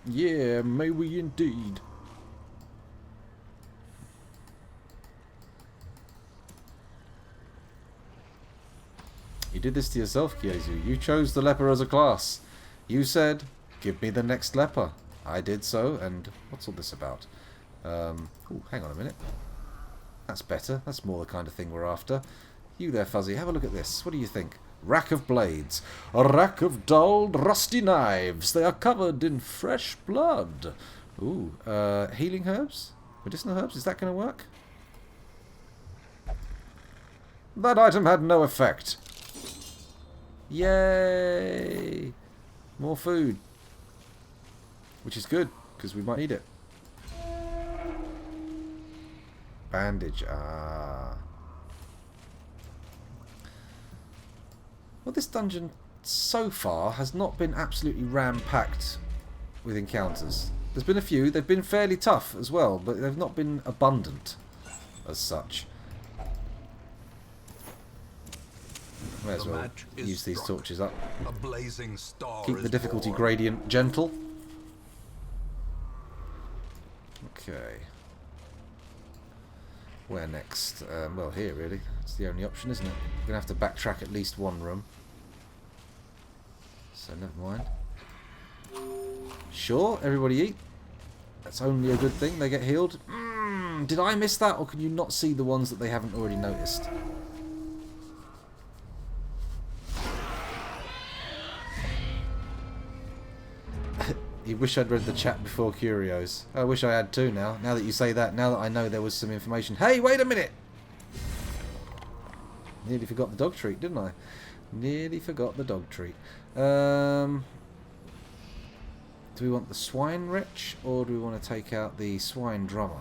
Yeah, may we indeed. You did this to yourself, Kiezu. You chose the leper as a class. You said, give me the next leper. I did so, and what's all this about? Ooh, hang on a minute. That's better. That's more the kind of thing we're after. You there, Fuzzy, have a look at this. What do you think? Rack of blades. A rack of dulled, rusty knives. They are covered in fresh blood. Ooh, healing herbs? Medicinal herbs? Is that going to work? That item had no effect. Yay! More food. Which is good, because we might need it. Bandage. Ah. Well, this dungeon so far has not been absolutely ram-packed with encounters. There's been a few. They've been fairly tough as well, but they've not been abundant as such. May as well use these torches up. A blazing star Keep the difficulty gradient gentle. Okay. Where next? Well, here really. It's the only option, isn't it? We're going to have to backtrack at least one room. So never mind. Sure, everybody eat. That's only a good thing. They get healed. Did I miss that, or can you not see the ones that they haven't already noticed? You wish I'd read the chat before Curios. I wish I had too now. Now that you say that, now that I know there was some information. Hey, wait a minute! Nearly forgot the dog treat, didn't I? Nearly forgot the dog treat. Do we want the swine wretch, or do we want to take out the swine drummer?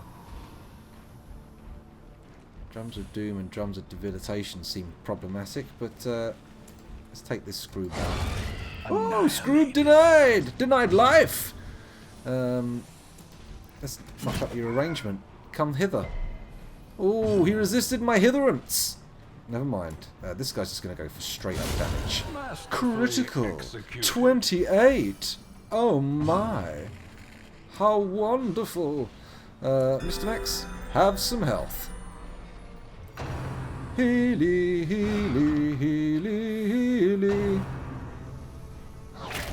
Drums of doom and drums of debilitation seem problematic, but let's take this screw down. Oh, Scroob denied! Denied life! Let's fuck up your arrangement. Come hither. Oh, he resisted my hitherance! Never mind. This guy's just going to go for straight up damage. Critical! 28! Oh my! How wonderful! Mr. Max, have some health. Healy, healy, healy, healy.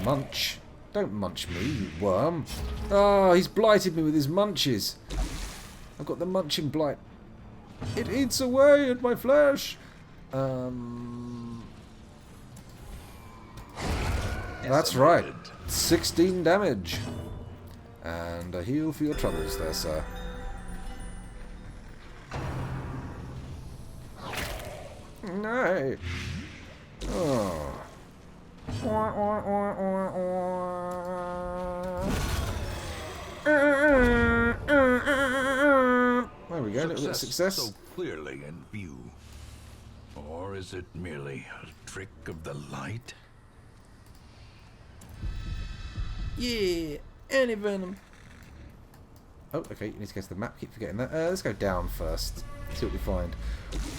Munch. Don't munch me, you worm. Ah, he's blighted me with his munches. I've got the munching blight. It eats away at my flesh. That's right. 16 damage. And a heal for your troubles there, sir. No. Oh. There we go, a little bit of success. So clearly in view. Or is it merely a trick of the light? Yeah, anti-venom. Oh, okay, you need to go to the map, keep forgetting that. Let's go down first. See what we find.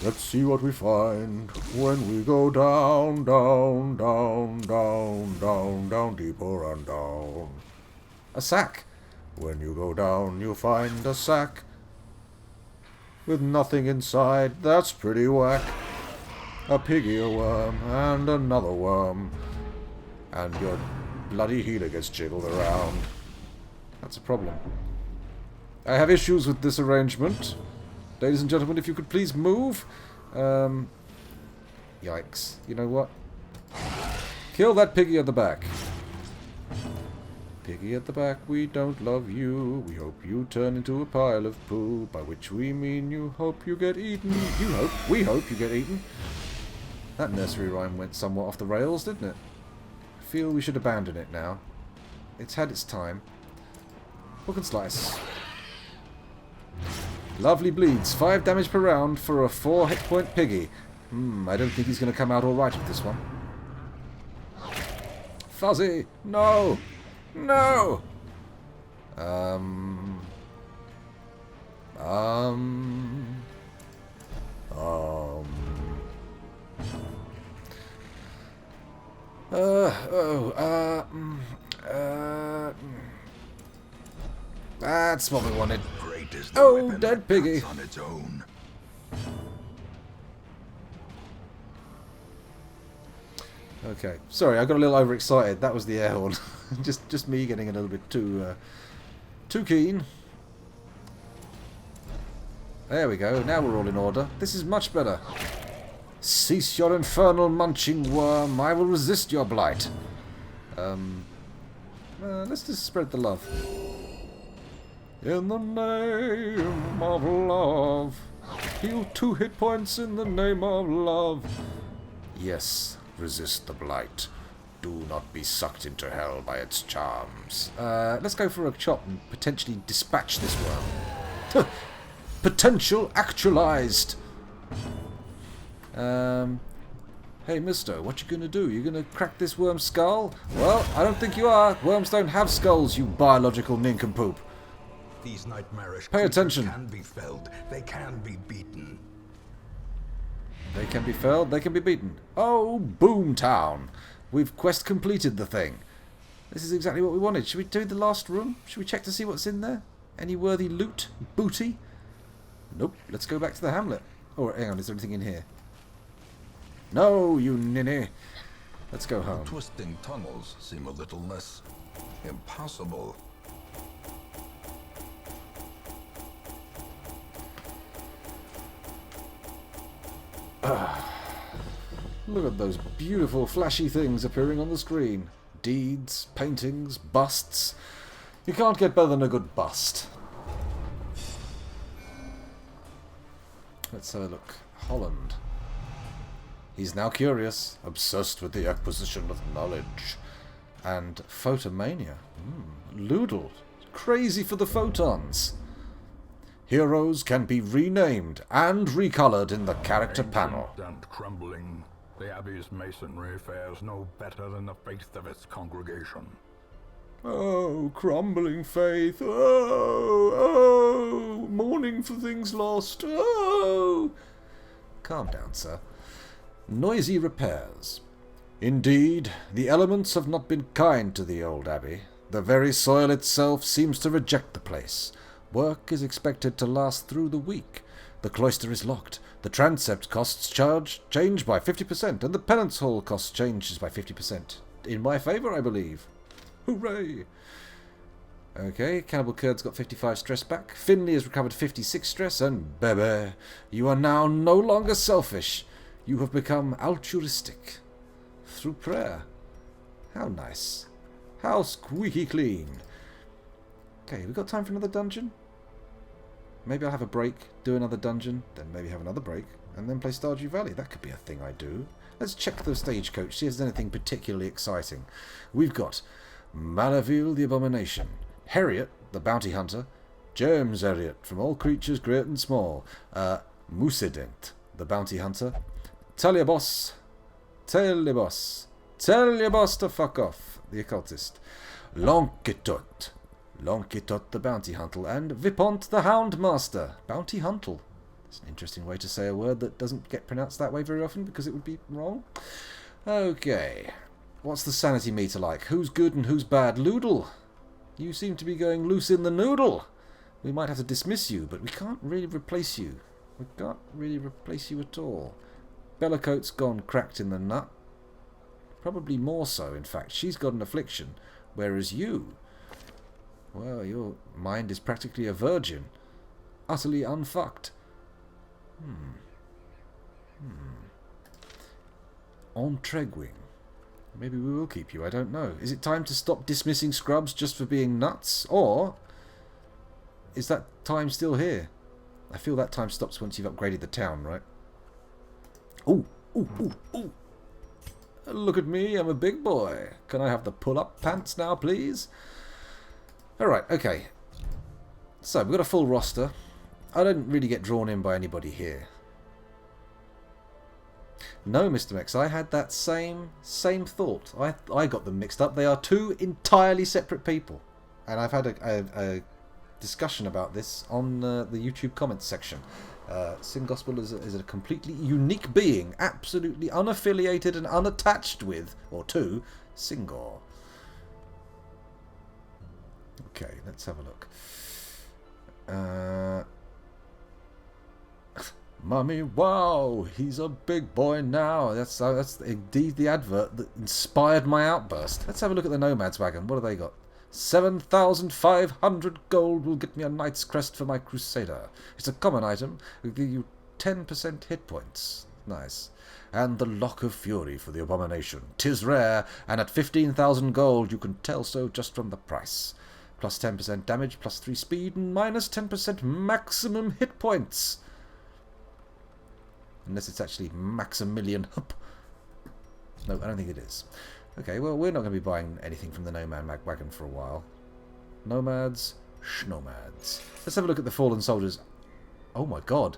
Let's see what we find when we go down, down, down, down, down, down, deeper and down. A sack. When you go down, you find a sack with nothing inside. That's pretty whack. A piggy, a worm, and another worm. And your bloody healer gets jiggled around. That's a problem. I have issues with this arrangement. Ladies and gentlemen, if you could please move. Yikes. You know what? Kill that piggy at the back. Piggy at the back, we don't love you. We hope you turn into a pile of poo. By which we mean you hope you get eaten. You hope. We hope you get eaten. That nursery rhyme went somewhat off the rails, didn't it? I feel we should abandon it now. It's had its time. Hook and slice. Lovely bleeds. 5 damage per round for a 4 hit point piggy. I don't think he's going to come out alright with this one. Fuzzy! No! No! That's what we wanted. Great is the Oh, weapon dead that piggy. cuts on its own. Okay, sorry, I got a little overexcited. That was the air horn. just me getting a little bit too keen. There we go. Now we're all in order. This is much better. Cease your infernal munching worm. I will resist your blight. Let's just spread the love. In the name of love. Heal 2 hit points in the name of love. Yes, resist the blight. Do not be sucked into hell by its charms. Let's go for a chop and potentially dispatch this worm. Potential actualized. Hey, mister, what you gonna do? You gonna crack this worm's skull? Well, I don't think you are. Worms don't have skulls, you biological nincompoop. These nightmarish Pay attention. can be felled. They can be beaten. They can be felled, they can be beaten. Oh, Boomtown. We've quest completed the thing. This is exactly what we wanted. Should we do the last room? Should we check to see what's in there? Any worthy loot? Booty? Nope. Let's go back to the hamlet. Oh, hang on. Is there anything in here? No, you ninny. Let's go home. The twisting tunnels seem a little less impossible. Look at those beautiful flashy things appearing on the screen. Deeds, paintings, busts. You can't get better than a good bust. Let's have a look. Holland. He's now curious, obsessed with the acquisition of knowledge. And photomania. Loodle. Crazy for the photons. Heroes can be renamed and recolored in the character panel. And crumbling, the Abbey's masonry fares no better than the faith of its congregation. Oh, crumbling faith. Oh, mourning for things lost. Oh. Calm down, sir. Noisy repairs. Indeed, the elements have not been kind to the old abbey. The very soil itself seems to reject the place. Work is expected to last through the week. The cloister is locked. The transept costs change by 50%, and the penance hall cost changes by 50%. In my favour, I believe. Hooray! Okay, Cannibal Curd's got 55 stress back. Finley has recovered 56 stress, and Bebe, you are now no longer selfish. You have become altruistic. Through prayer. How nice. How squeaky clean. Okay, we got time for another dungeon? Maybe I'll have a break, do another dungeon, then maybe have another break, and then play Stardew Valley. That could be a thing I do. Let's check the stagecoach, see if there's anything particularly exciting. We've got Malaville the Abomination, Harriet the Bounty Hunter, James Harriet from All Creatures Great and Small, Musident the Bounty Hunter, Tell your boss to fuck off, the Occultist, Lonkitot the Bounty Hunter, and Vipont the Houndmaster, Bounty Hunter. It's an interesting way to say a word that doesn't get pronounced that way very often because it would be wrong. Okay. What's the sanity meter like? Who's good and who's bad? Loodle, you seem to be going loose in the noodle. We might have to dismiss you, but we can't really replace you. We can't really replace you at all. Bellacoat's gone cracked in the nut. Probably more so, in fact. She's got an affliction. Whereas you... well, your mind is practically a virgin. Utterly unfucked. Entregwing. Maybe we will keep you, I don't know. Is it time to stop dismissing scrubs just for being nuts? Or is that time still here? I feel that time stops once you've upgraded the town, right? Ooh, ooh, ooh, ooh. Look at me, I'm a big boy. Can I have the pull-up pants now, please? Alright, okay. So, we've got a full roster. I don't really get drawn in by anybody here. No, Mr. Mex, I had that same thought. I got them mixed up. They are two entirely separate people. And I've had a discussion about this on the YouTube comments section. Sin Gospel is a completely unique being, absolutely unaffiliated and unattached with, or to, Singor. Okay, let's have a look. Mummy, wow, he's a big boy now. That's indeed the advert that inspired my outburst. Let's have a look at the Nomad's wagon. What have they got? 7,500 gold will get me a knight's crest for my crusader. It's a common item. It'll give you 10% hit points. Nice. And the Lock of Fury for the abomination. 'Tis rare, and at 15,000 gold you can tell so just from the price. Plus 10% damage, plus 3 speed, and minus 10% maximum hit points. Unless it's actually Maximilian Hup. No, I don't think it is. Okay, well, we're not going to be buying anything from the Nomad Wagon for a while. Nomads, schnomads. Let's have a look at the fallen soldiers. Oh my god.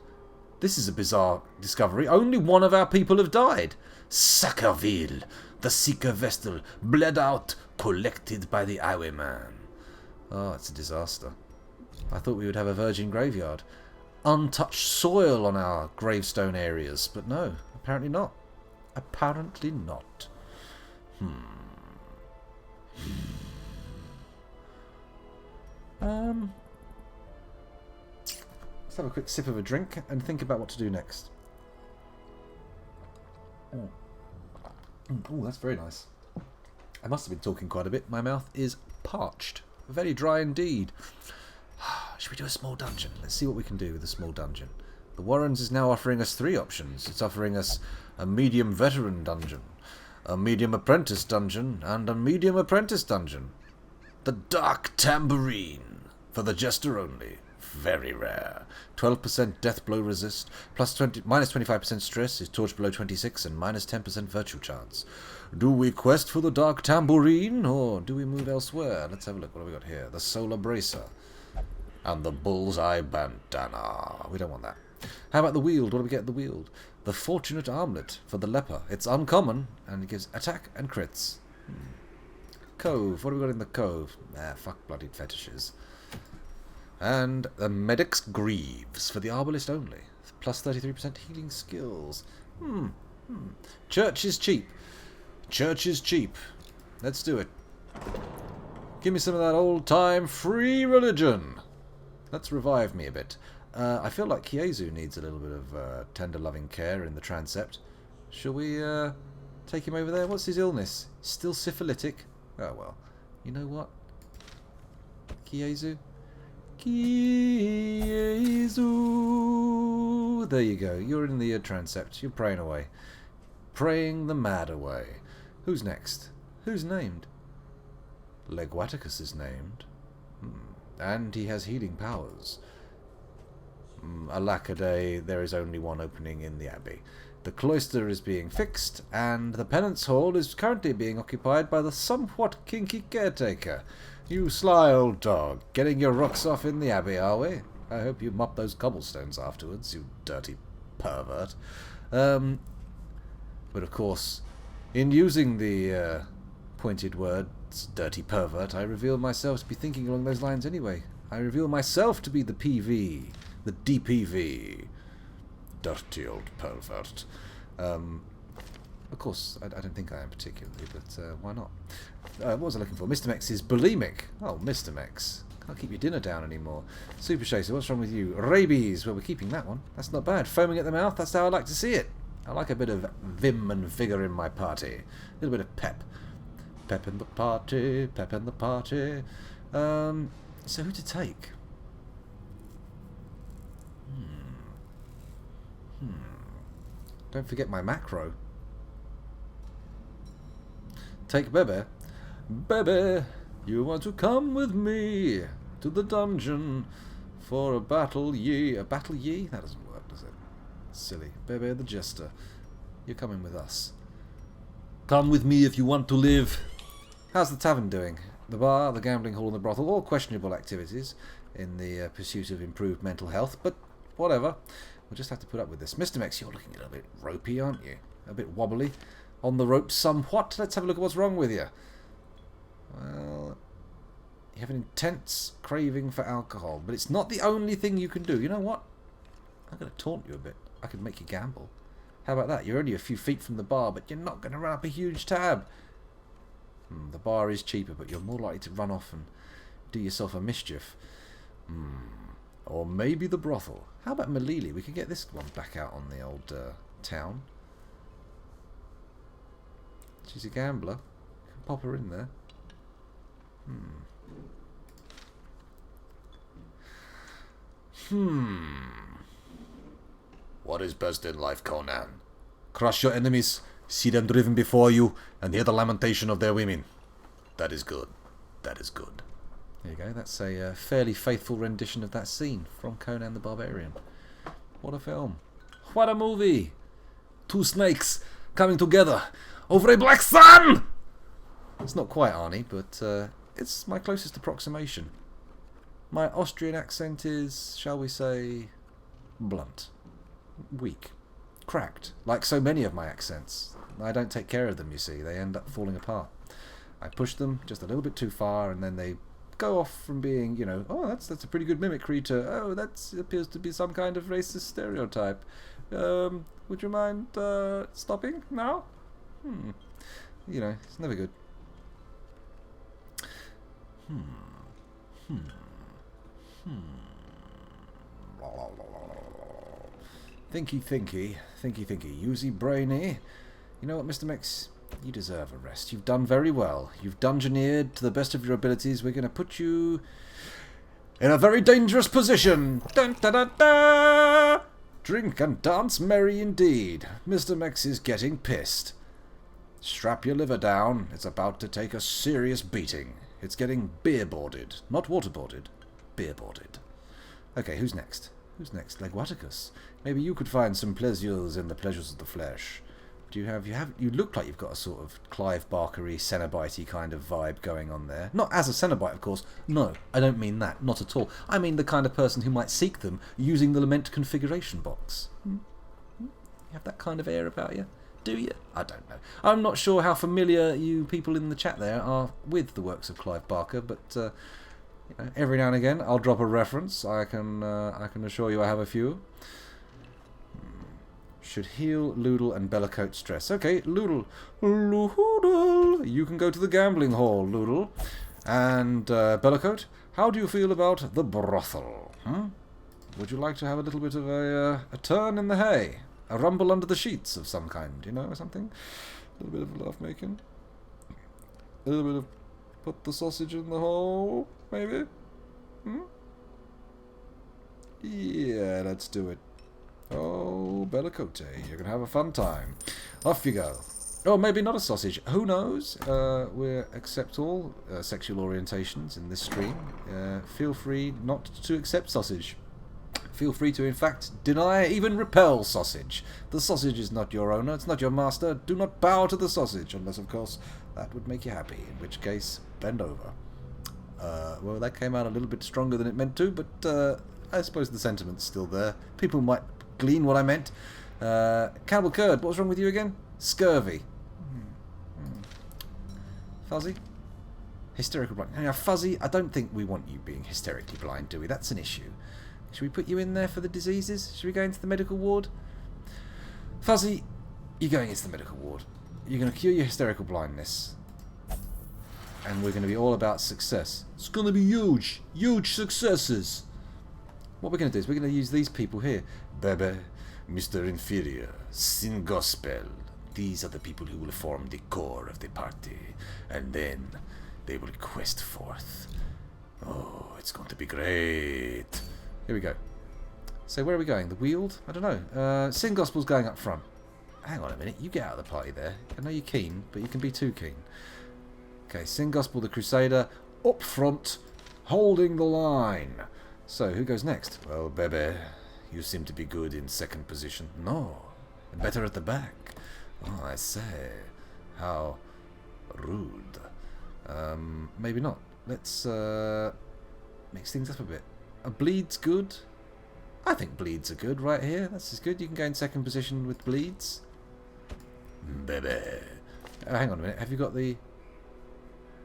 This is a bizarre discovery. Only one of our people have died. Sackerville, the seeker vestal, bled out, collected by the highwayman. Oh, it's a disaster. I thought we would have a virgin graveyard. Untouched soil on our gravestone areas, but no, apparently not. Apparently not. Let's have a quick sip of a drink and think about what to do next. Oh, that's very nice. I must have been talking quite a bit. My mouth is parched. Very dry indeed. Should we do a small dungeon? Let's see what we can do with a small dungeon. The Warrens is now offering us 3 options. It's offering us a medium veteran dungeon, a medium apprentice dungeon, and a medium apprentice dungeon. The Dark Tambourine for the Jester only. Very rare. 12% death blow resist, minus 25% stress is torch below 26, and minus 10% virtue chance. Do we quest for the Dark Tambourine, or do we move elsewhere? Let's have a look. What have we got here? The Solar Bracer. And the Bullseye Bandana. We don't want that. How about the Wield? What do we get at the Wield? The Fortunate Armlet for the Leper. It's uncommon, and it gives attack and crits. Cove. What have we got in the Cove? Fuck bloody fetishes. And the Medic's Greaves for the Arbalist only. Plus 33% healing skills. Church is cheap. Church is cheap. Let's do it. Give me some of that old-time free religion. Let's revive me a bit. I feel like Kiezu needs a little bit of tender loving care in the transept. Shall we take him over there? What's his illness? Still syphilitic? Oh well. You know what? Kiezu? Kiezu! There you go. You're in the transept. You're praying away. Praying the mad away. Who's next? Who's named? Leguaticus is named. And he has healing powers. Alackaday, there is only one opening in the abbey. The cloister is being fixed, and the penance hall is currently being occupied by the somewhat kinky caretaker. You sly old dog, getting your rocks off in the abbey, are we? I hope you mop those cobblestones afterwards, you dirty pervert. But of course, in using the pointed words, dirty pervert, I reveal myself to be thinking along those lines anyway. I reveal myself to be the PV, the DPV. Dirty old pervert. Of course, I don't think I am particularly, but why not? What was I looking for? Mr. Mex is bulimic. Oh, Mr. Mex. Can't keep your dinner down anymore. Super Chaser, what's wrong with you? Rabies. Well, we're keeping that one. That's not bad. Foaming at the mouth, that's how I like to see it. I like a bit of vim and vigour in my party. A little bit of pep. Pep in the party, pep in the party. So who to take? Don't forget my macro. Take Bebe. Bebe, you want to come with me to the dungeon for a battle ye. A battle ye? That doesn't work, does it? Silly. Bebe the Jester. You're coming with us. Come with me if you want to live. How's the tavern doing? The bar, the gambling hall and the brothel, all questionable activities in the pursuit of improved mental health, but whatever. We'll just have to put up with this. Mr. Mex, you're looking a little bit ropey, aren't you? A bit wobbly. On the ropes somewhat. Let's have a look at what's wrong with you. Well, you have an intense craving for alcohol, but it's not the only thing you can do. You know what? I'm going to taunt you a bit. I could make you gamble. How about that? You're only a few feet from the bar, but you're not going to run up a huge tab. The bar is cheaper, but you're more likely to run off and do yourself a mischief. Or maybe the brothel. How about Malili? We can get this one back out on the old town. She's a gambler. Pop her in there. What is best in life, Conan? Crush your enemies, see them driven before you, and hear the lamentation of their women. That is good. That is good. There you go. That's a fairly faithful rendition of that scene from Conan the Barbarian. What a film. What a movie. Two snakes coming together over a black sun! It's not quite Arnie, but it's my closest approximation. My Austrian accent is, shall we say, blunt. Weak. Cracked. Like so many of my accents. I don't take care of them, you see. They end up falling apart. I push them just a little bit too far, and then they go off from being, you know, oh, that's a pretty good mimicry to, oh, that appears to be some kind of racist stereotype. Would you mind stopping now? You know, it's never good. Thinky, usey brainy. You know what, Mr. Mix? You deserve a rest. You've done very well. You've dungeoneered to the best of your abilities. We're going to put you in a very dangerous position. Dun, da, da, da. Drink and dance merry indeed. Mr. Mix is getting pissed. Strap your liver down. It's about to take a serious beating. It's getting beer-boarded. Not water-boarded. Beer-boarded. Okay, who's next? Who's next? Leguaticus. Maybe you could find some pleasures in the pleasures of the flesh. Do you have... You look like you've got a sort of Clive Barker-y, Cenobite-y kind of vibe going on there. Not as a Cenobite, of course. No, I don't mean that. Not at all. I mean the kind of person who might seek them using the Lament configuration box. You have that kind of air about you? Do you? I don't know. I'm not sure how familiar you people in the chat there are with the works of Clive Barker, but you know, every now and again I'll drop a reference. I can assure you I have a few. Should heal Loodle and Bellicote stress. Okay, Loodle. Loodle! You can go to the gambling hall, Loodle. And Bellicote, how do you feel about the brothel? Would you like to have a little bit of a turn in the hay? A rumble under the sheets of some kind, you know, or something? A little bit of love making. A little bit of put the sausage in the hole, maybe? Yeah, let's do it. Oh, Bellicote, you're going to have a fun time. Off you go. Oh, maybe not a sausage. Who knows? We accept all sexual orientations in this stream. Feel free not to accept sausage. Feel free to, in fact, deny, even repel sausage. The sausage is not your owner. It's not your master. Do not bow to the sausage, unless, of course, that would make you happy, in which case, bend over. Well, that came out a little bit stronger than it meant to, but I suppose the sentiment's still there. People might glean what I meant. Cannibal Curd, what's wrong with you again? Scurvy. Fuzzy? Hysterical blind. Now, Fuzzy, I don't think we want you being hysterically blind, do we? That's an issue. Should we put you in there for the diseases? Should we go into the medical ward? Fuzzy, you're going into the medical ward. You're going to cure your hysterical blindness. And we're going to be all about success. It's going to be huge. Huge successes. What we're going to do is we're going to use these people here. Bebe, Mr. Inferior, Sin Gospel. These are the people who will form the core of the party. And then they will quest forth. Oh, it's going to be great. Here we go. So where are we going? The Weald? I don't know. Sin Gospel's going up front. Hang on a minute. You get out of the party there. I know you're keen, but you can be too keen. Okay, Sin Gospel the Crusader up front, holding the line. So, who goes next? Well, Bebe, you seem to be good in second position. No, better at the back. Oh, I say. How rude. Maybe not. Let's mix things up a bit. A bleed's good. I think bleeds are good right here. That's as good. You can go in second position with bleeds. Bebe. Hang on a minute. Have you got the...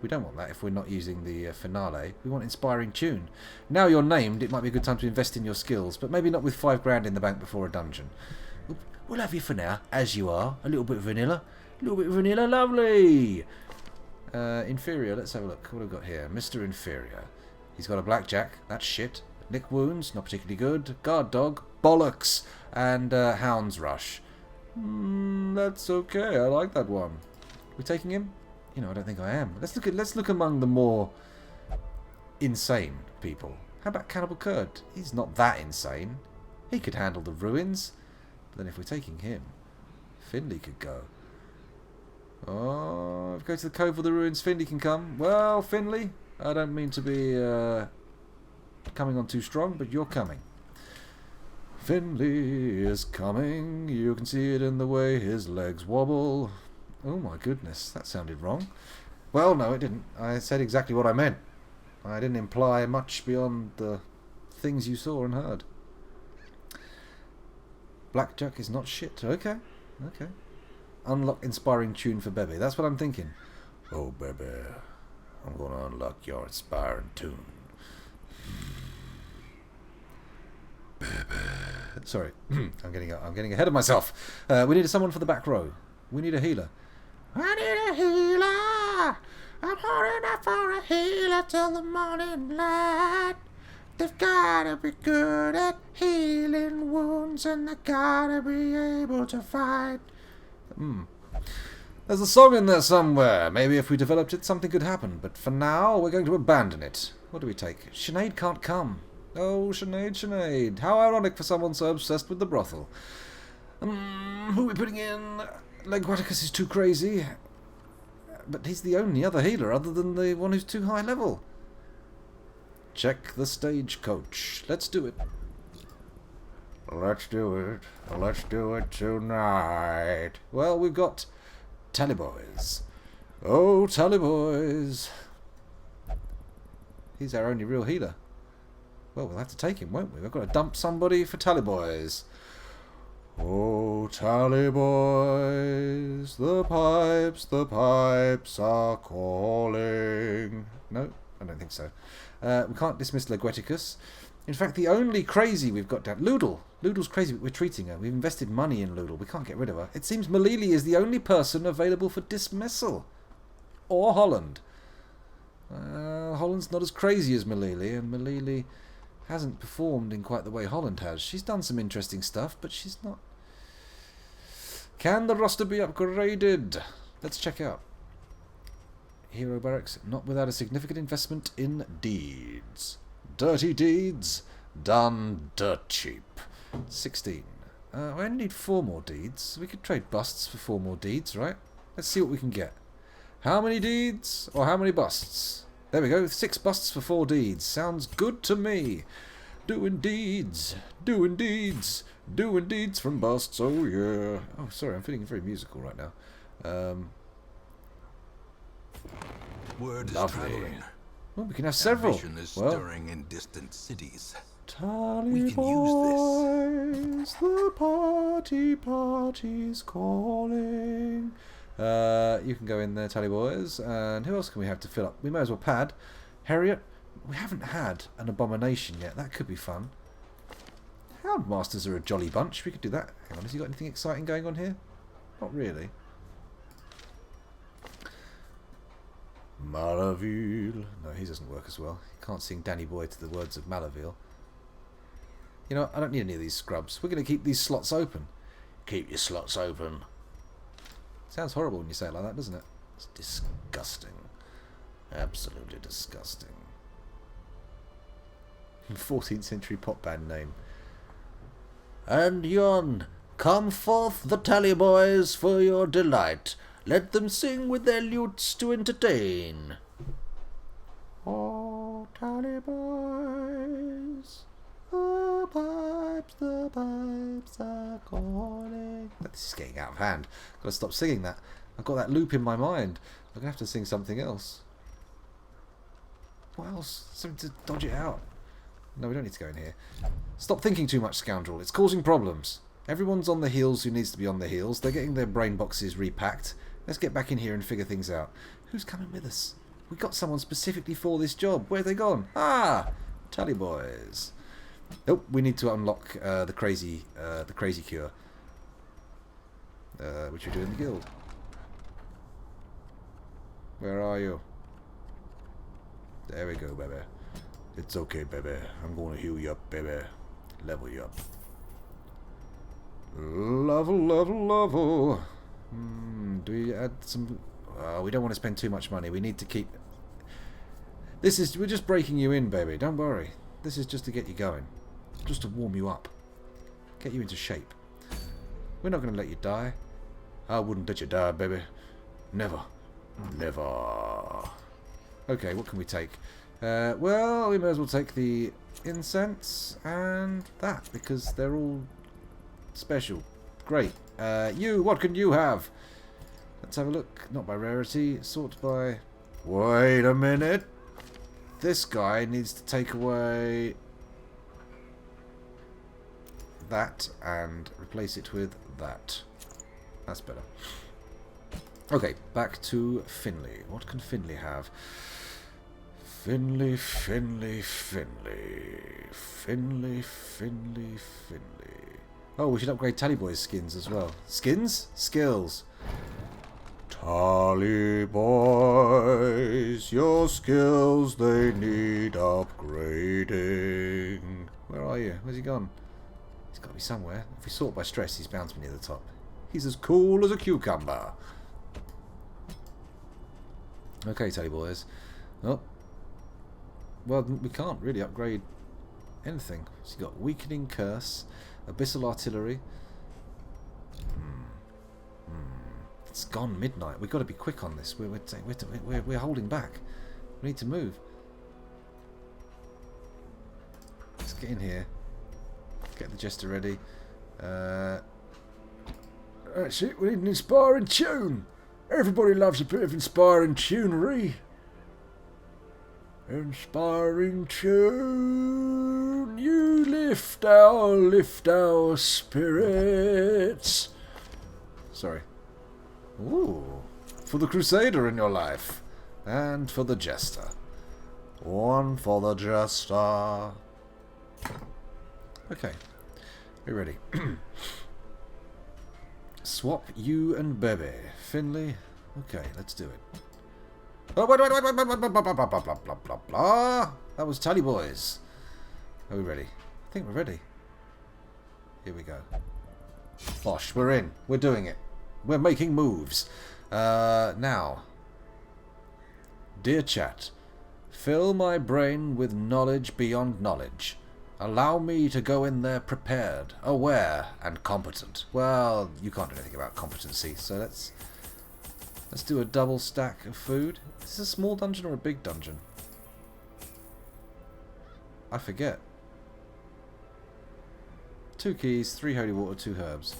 We don't want that if we're not using the finale. We want inspiring tune. Now you're named, it might be a good time to invest in your skills, but maybe not with £5 in the bank before a dungeon. We'll have you for now, as you are. A little bit of vanilla. A little bit of vanilla, lovely! Inferior, let's have a look. What have we got here? Mr. Inferior. He's got a blackjack. That's shit. Lick wounds, not particularly good. Guard dog, bollocks. And hound's rush. That's okay. I like that one. We taking him? You know, I don't think I am. Let's look among the more insane people. How about Cannibal Curd? He's not that insane. He could handle the ruins. But then if we're taking him, Finley could go. Oh, if we go to the Cove of the Ruins, Finley can come. Well, Finley, I don't mean to be coming on too strong, but you're coming. Finley is coming. You can see it in the way his legs wobble. Oh my goodness, that sounded wrong. Well, no, it didn't. I said exactly what I meant. I didn't imply much beyond the things you saw and heard. Blackjack is not shit. Okay, okay. Unlock inspiring tune for Bebe. That's what I'm thinking. Oh, Bebe, I'm going to unlock your inspiring tune. Bebe. Sorry, I'm getting ahead of myself. We need someone for the back row. We need a healer. I need a healer. I'm holding out for a healer till the morning light. They've gotta be good at healing wounds, and they gotta be able to fight. There's a song in there somewhere. Maybe if we developed it, something could happen. But for now, we're going to abandon it. What do we take? Sinead can't come. Oh, Sinead, Sinead. How ironic for someone so obsessed with the brothel. Who are we putting in? Leguaticus is too crazy. But he's the only other healer other than the one who's too high level. Check the stagecoach. Let's do it. Let's do it. Let's do it tonight. Well, we've got Tally Boys. Oh, Tally Boys. He's our only real healer. Well, we'll have to take him, won't we? We've got to dump somebody for Tally Boys. Oh, Tally Boys, the pipes are calling. No, I don't think so. We can't dismiss Legueticus. In fact, the only crazy we've got down... Loodle. Loodle's crazy, but we're treating her. We've invested money in Loodle. We can't get rid of her. It seems Malili is the only person available for dismissal. Or Holland. Holland's not as crazy as Malili, and Malili hasn't performed in quite the way Holland has. She's done some interesting stuff, but she's not... Can the roster be upgraded? Let's check out. Hero Barracks, not without a significant investment in deeds. Dirty deeds, done dirt cheap. 16. I only need 4 more deeds. We could trade busts for 4 more deeds, right? Let's see what we can get. How many deeds, or how many busts? There we go, 6 busts for 4 deeds. Sounds good to me. Doing deeds, doing deeds, doing deeds from busts, oh yeah. Oh, sorry, I'm feeling very musical right now. Word is Lovely. traveling. Well, we can have several. Ambition is Well, stirring in distant cities. Tally We can use Boys, the party's calling. You can go in there, Tally Boys. And who else can we have to fill up? We may as well pad. Harriet, we haven't had an abomination yet. That could be fun. Houndmasters are a jolly bunch. We could do that. Hang on, has he got anything exciting going on here? Not really. Malaville. No, he doesn't work as well. You can't sing Danny Boy to the words of Malaville. You know, I don't need any of these scrubs. We're going to keep these slots open. Keep your slots open. Sounds horrible when you say it like that, doesn't it? It's disgusting. Absolutely disgusting. 14th century pop band name. And yon, come forth the Tally Boys for your delight. Let them sing with their lutes to entertain. Oh, Tally Boys, the pipes are calling. This is getting out of hand. I've got to stop singing that. I've got that loop in my mind. I'm going to have to sing something else. What else? Something to dodge it out. No, we don't need to go in here. Stop thinking too much, scoundrel. It's causing problems. Everyone's on the heels who needs to be on the heels. They're getting their brain boxes repacked. Let's get back in here and figure things out. Who's coming with us? We got someone specifically for this job. Where have they gone? Ah! Tally Boys. Oh, we need to unlock the crazy cure. Which we do in the guild. Where are you? There we go, baby. It's okay, baby. I'm going to heal you up, baby. Level you up. Level. Do we add some... we don't want to spend too much money. We need to keep... We're just breaking you in, baby. Don't worry. This is just to get you going. Just to warm you up. Get you into shape. We're not going to let you die. I wouldn't let you die, baby. Never. Never. Okay, what can we take? Well, we may as well take the incense and that, because they're all special. Great. What can you have? Let's have a look. Not by rarity. Sort by... Wait a minute. This guy needs to take away that and replace it with that. That's better. Okay, back to Finley. What can Finley have? Finley. Oh, we should upgrade Tally Boy's skins as well. Skins? Skills. Tally Boys, your skills, they need upgrading. Where are you? Where's he gone? He's got to be somewhere. If we sort by stress, he's bound to be near the top. He's as cool as a cucumber. Okay, Tally Boys. Oh. Well, we can't really upgrade anything. So you've got Weakening Curse, Abyssal Artillery. It's gone midnight. We've got to be quick on this. We're holding back. We need to move. Let's get in here. Get the Jester ready. That's it. We need an inspiring tune. Everybody loves a bit of inspiring tunery. Inspiring tune. You lift our spirits. Sorry. Ooh. For the Crusader in your life. And for the Jester. One for the Jester. Okay. Are you ready? Swap you and Bebe. Finley. Okay, let's do it. Oh, wait, blah, blah, blah, blah. That was Tally Boys. Are we ready? I think we're ready. Here we go. Bosh, we're in. We're doing it. We're making moves. Now. Dear chat, fill my brain with knowledge beyond knowledge. Allow me to go in there prepared, aware, and competent. Well, you can't do anything about competency, so let's do a double stack of food. Is this a small dungeon or a big dungeon? I forget. 2 keys, 3 holy water, 2 herbs.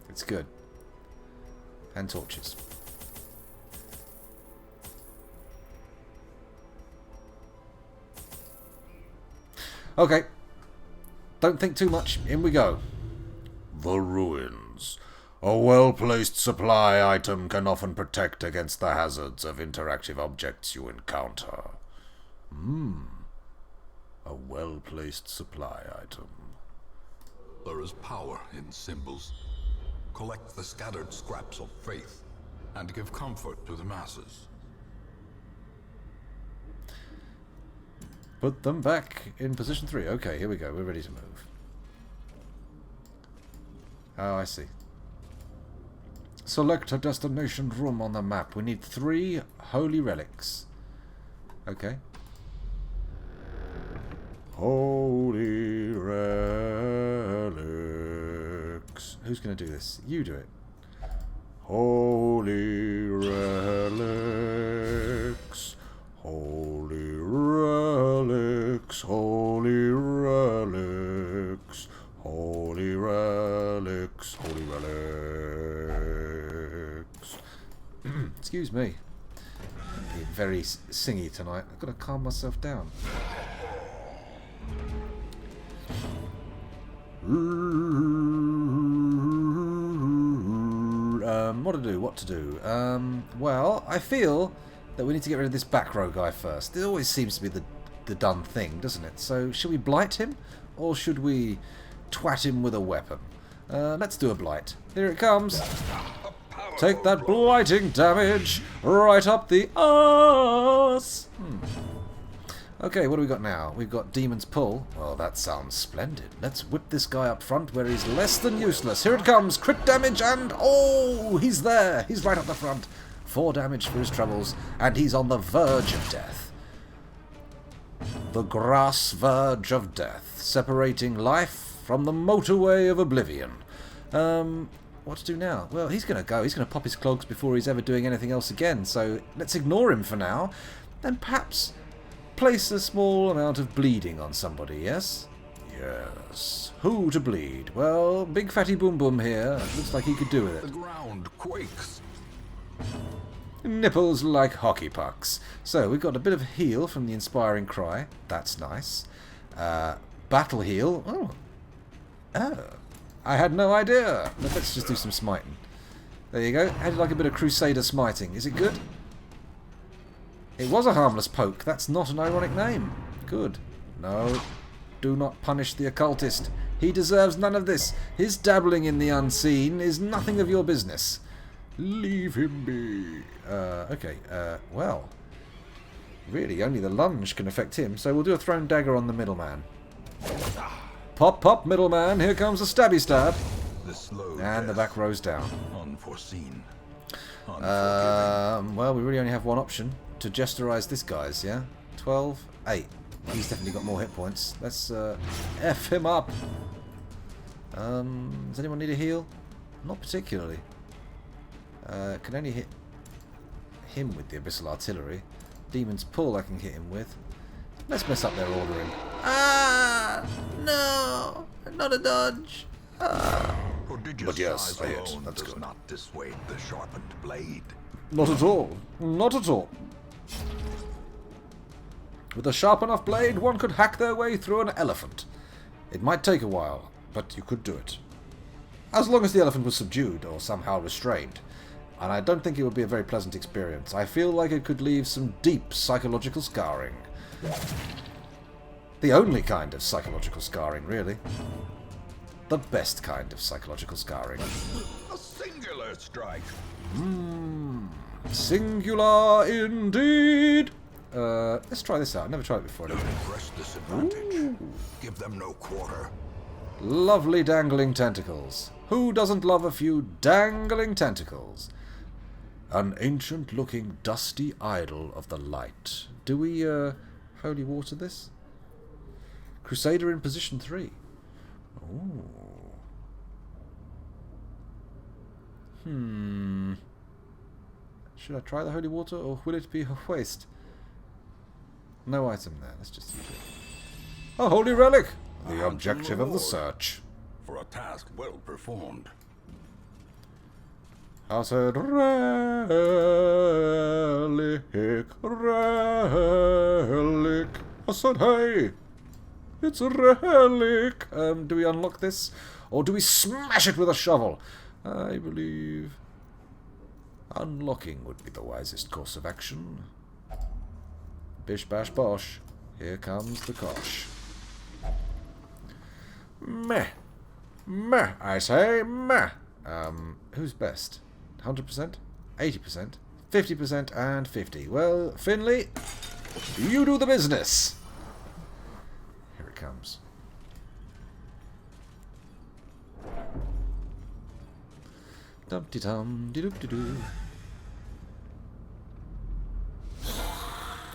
It's good. And torches. Okay. Don't think too much. In we go. The ruins. A well-placed supply item can often protect against the hazards of interactive objects you encounter. A well-placed supply item. There is power in symbols. Collect the scattered scraps of faith and give comfort to the masses. Put them back in position 3. Okay, here we go. We're ready to move. Oh, I see. Select a destination room on the map. We need 3 holy relics. Okay. Holy relics. Who's going to do this? You do it. Holy relics. Holy relics. Holy relics. Holy relics. Holy relics. Excuse me. I'm being very singy tonight. I've got to calm myself down. What to do? Well, I feel that we need to get rid of this back row guy first. It always seems to be the done thing, doesn't it? So, should we blight him? Or should we twat him with a weapon? Let's do a blight. Here it comes. Take that blighting damage right up the arse. Okay, what do we got now? We've got Demon's Pull. Well, that sounds splendid. Let's whip this guy up front where he's less than useless. Here it comes. Crit damage and... oh, he's there. He's right up the front. 4 damage for his troubles. And he's on the verge of death. The grass verge of death, separating life from the motorway of oblivion. What to do now? Well, he's going to go. He's going to pop his clogs before he's ever doing anything else again. So let's ignore him for now. And perhaps place a small amount of bleeding on somebody, yes? Yes. Who to bleed? Well, Big Fatty Boom Boom here. Looks like he could do with it. The ground quakes. Nipples like hockey pucks. So we've got a bit of heal from the inspiring cry. That's nice. Battle heal. Oh. I had no idea. Let's just do some smiting. There you go. How do you like a bit of Crusader smiting? Is it good? It was a harmless poke. That's not an ironic name. Good. No. Do not punish the occultist. He deserves none of this. His dabbling in the unseen is nothing of your business. Leave him be. Okay. Well. Really, only the lunge can affect him, so we'll do a thrown dagger on the middleman. Pop, pop, middleman. Here comes a stabby stab. The slow and the back row's down. Unforeseen. Well, we really only have one option. To gesterize this guy's, yeah? 12, 8. He's definitely got more hit points. Let's F him up. Does anyone need a heal? Not particularly. Can only hit him with the Abyssal Artillery. Demon's Pull I can hit him with. Let's mess up their ordering. Ah! No! Not a dodge! But yes, I hit. That's good. Not dissuade the sharpened blade. Not at all. Not at all. With a sharp enough blade, one could hack their way through an elephant. It might take a while, but you could do it. As long as the elephant was subdued or somehow restrained. And I don't think it would be a very pleasant experience. I feel like it could leave some deep psychological scarring. The only kind of psychological scarring, really. The best kind of psychological scarring. A singular strike. Singular indeed. Let's try this out. I've never tried it before. Don't press disadvantage. Give them no quarter. Lovely dangling tentacles. Who doesn't love a few dangling tentacles? An ancient-looking dusty idol of the light. Do we, holy water this? Crusader in position 3. Ooh. Should I try the holy water, or will it be a waste? No item there. Let's just use it. A holy relic! The objective of the search. For a task well performed. I said relic, relic. I said hey, it's a relic. Do we unlock this, or do we smash it with a shovel? I believe unlocking would be the wisest course of action. Bish bash bosh. Here comes the kosh. Meh. Meh, I say, meh. Who's best? 100%? 80%? 50% and 50. Well, Finley, you do the business. Here it comes. Dum-de-dum-de-doop-de-doo.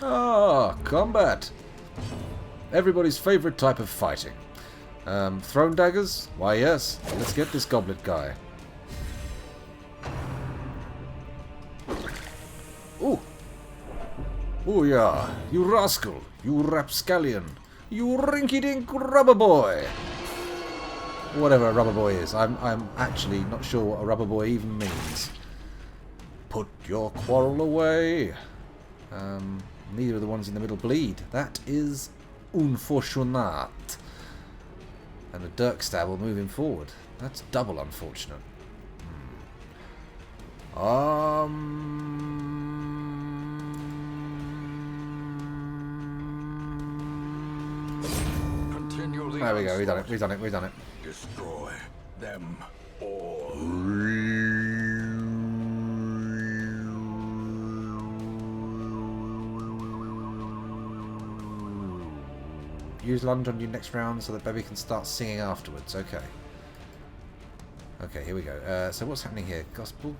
Ah, combat. Everybody's favourite type of fighting. Thrown daggers? Why yes. Let's get this goblet guy. Ooh. Ooh yeah. You rascal. You rapscallion. You rinky-dink rubber boy. Whatever a rubber boy is. I'm actually not sure what a rubber boy even means. Put your quarrel away. Neither of the ones in the middle bleed. That is unfortunate. And a dirk stab will move him forward. That's double unfortunate. Continually There we go, we've done it. Destroy them all. Use lunge on you next round so that Bebby can start singing afterwards. Okay. Okay, here we go. So what's happening here? Gospel?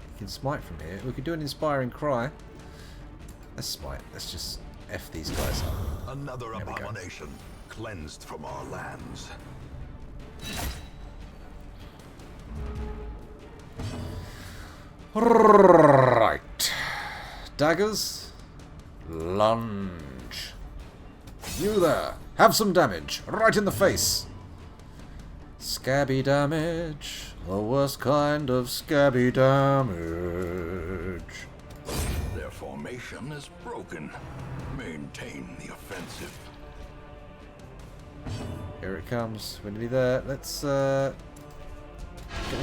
You can smite from here. We could do an inspiring cry. Let's spite. Let's just F these guys up. Another abomination cleansed from our lands. Right. Daggers. Lunge. You there. Have some damage. Right in the face. Scabby damage. The worst kind of scabby damage. Their formation is broken. Maintain the offensive. Here it comes. We're nearly there. Let's get all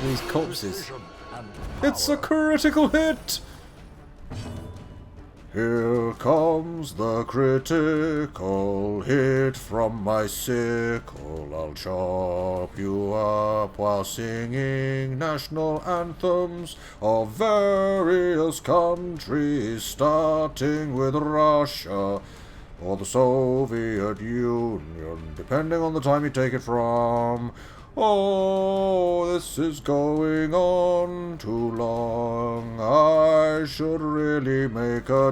these corpses. It's a critical hit! Here comes the critical hit from my sickle. I'll chop you up while singing national anthems of various countries, starting with Russia or the Soviet Union, depending on the time you take it from. Oh, this is going on too long. I should really make a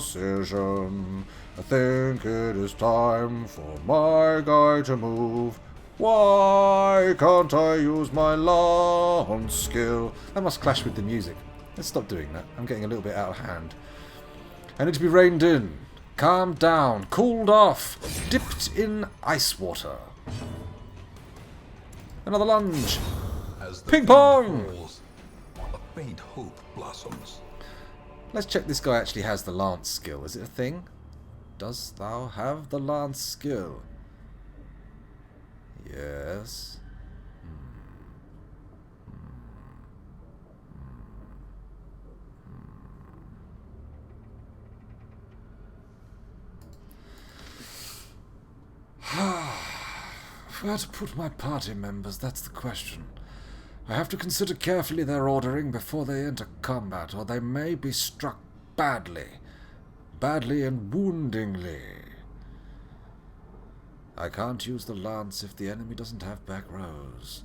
decision. I think it is time for my guy to move. Why can't I use my lance skill? That must clash with the music. Let's stop doing that. I'm getting a little bit out of hand. I need to be reined in, calmed down, cooled off, dipped in ice water. Another lunge. Ping pong! Falls, a faint hope blossoms. Let's check this guy actually has the lance skill. Is it a thing? Does thou have the lance skill? Yes. Where to put my party members, that's the question. I have to consider carefully their ordering before they enter combat, or they may be struck badly. Badly and woundingly. I can't use the lance if the enemy doesn't have back rows.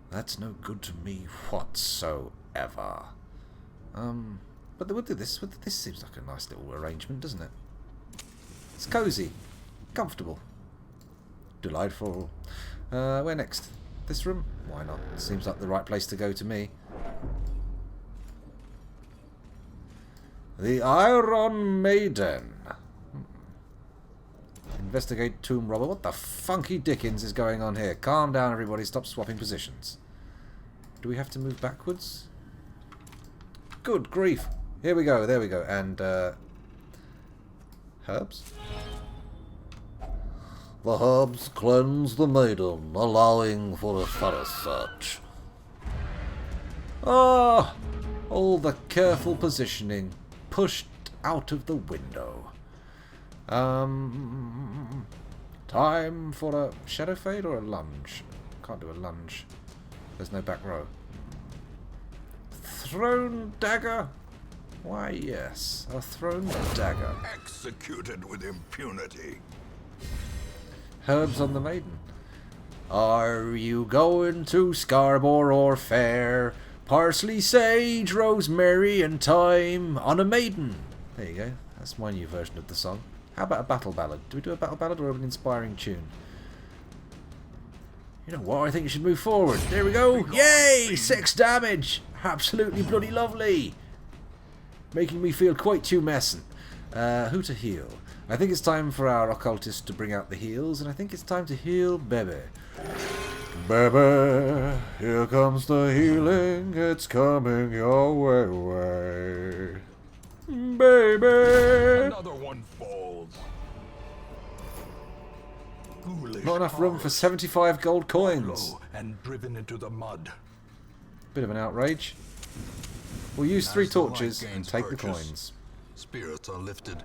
That's no good to me whatsoever. But we'll do this. This seems like a nice little arrangement, doesn't it? It's cosy. Comfortable. Delightful. Where next? This room? Why not? Seems like the right place to go to me. The Iron Maiden. Investigate tomb robber. What the funky dickens is going on here? Calm down, everybody. Stop swapping positions. Do we have to move backwards? Good grief. Here we go. There we go. And, herbs? The herbs cleanse the maiden, allowing for a thorough search. Ah! All the careful positioning pushed out of the window. Time for a shadow fade or a lunge? Can't do a lunge. There's no back row. Thrown dagger? Why, yes. A thrown dagger. Executed with impunity. Herbs on the maiden. Are you going to Scarborough or Fair? Parsley, sage, rosemary, and thyme on a maiden. There you go. That's my new version of the song. How about a battle ballad? Do we do a battle ballad or an inspiring tune? You know what? I think you should move forward. There we go. Yay! 6 damage. Absolutely bloody lovely. Making me feel quite tumescent. Who to heal? I think it's time for our occultist to bring out the heals, and I think it's time to heal Bebe. Bebe, here comes the healing. It's coming your way. Baby! Another one falls. Ghoulish Not enough room for 75 gold coins. low and driven into the mud. Bit of an outrage. We'll use 3 As the light torches and gains take the purchase, coins. Spirits are lifted,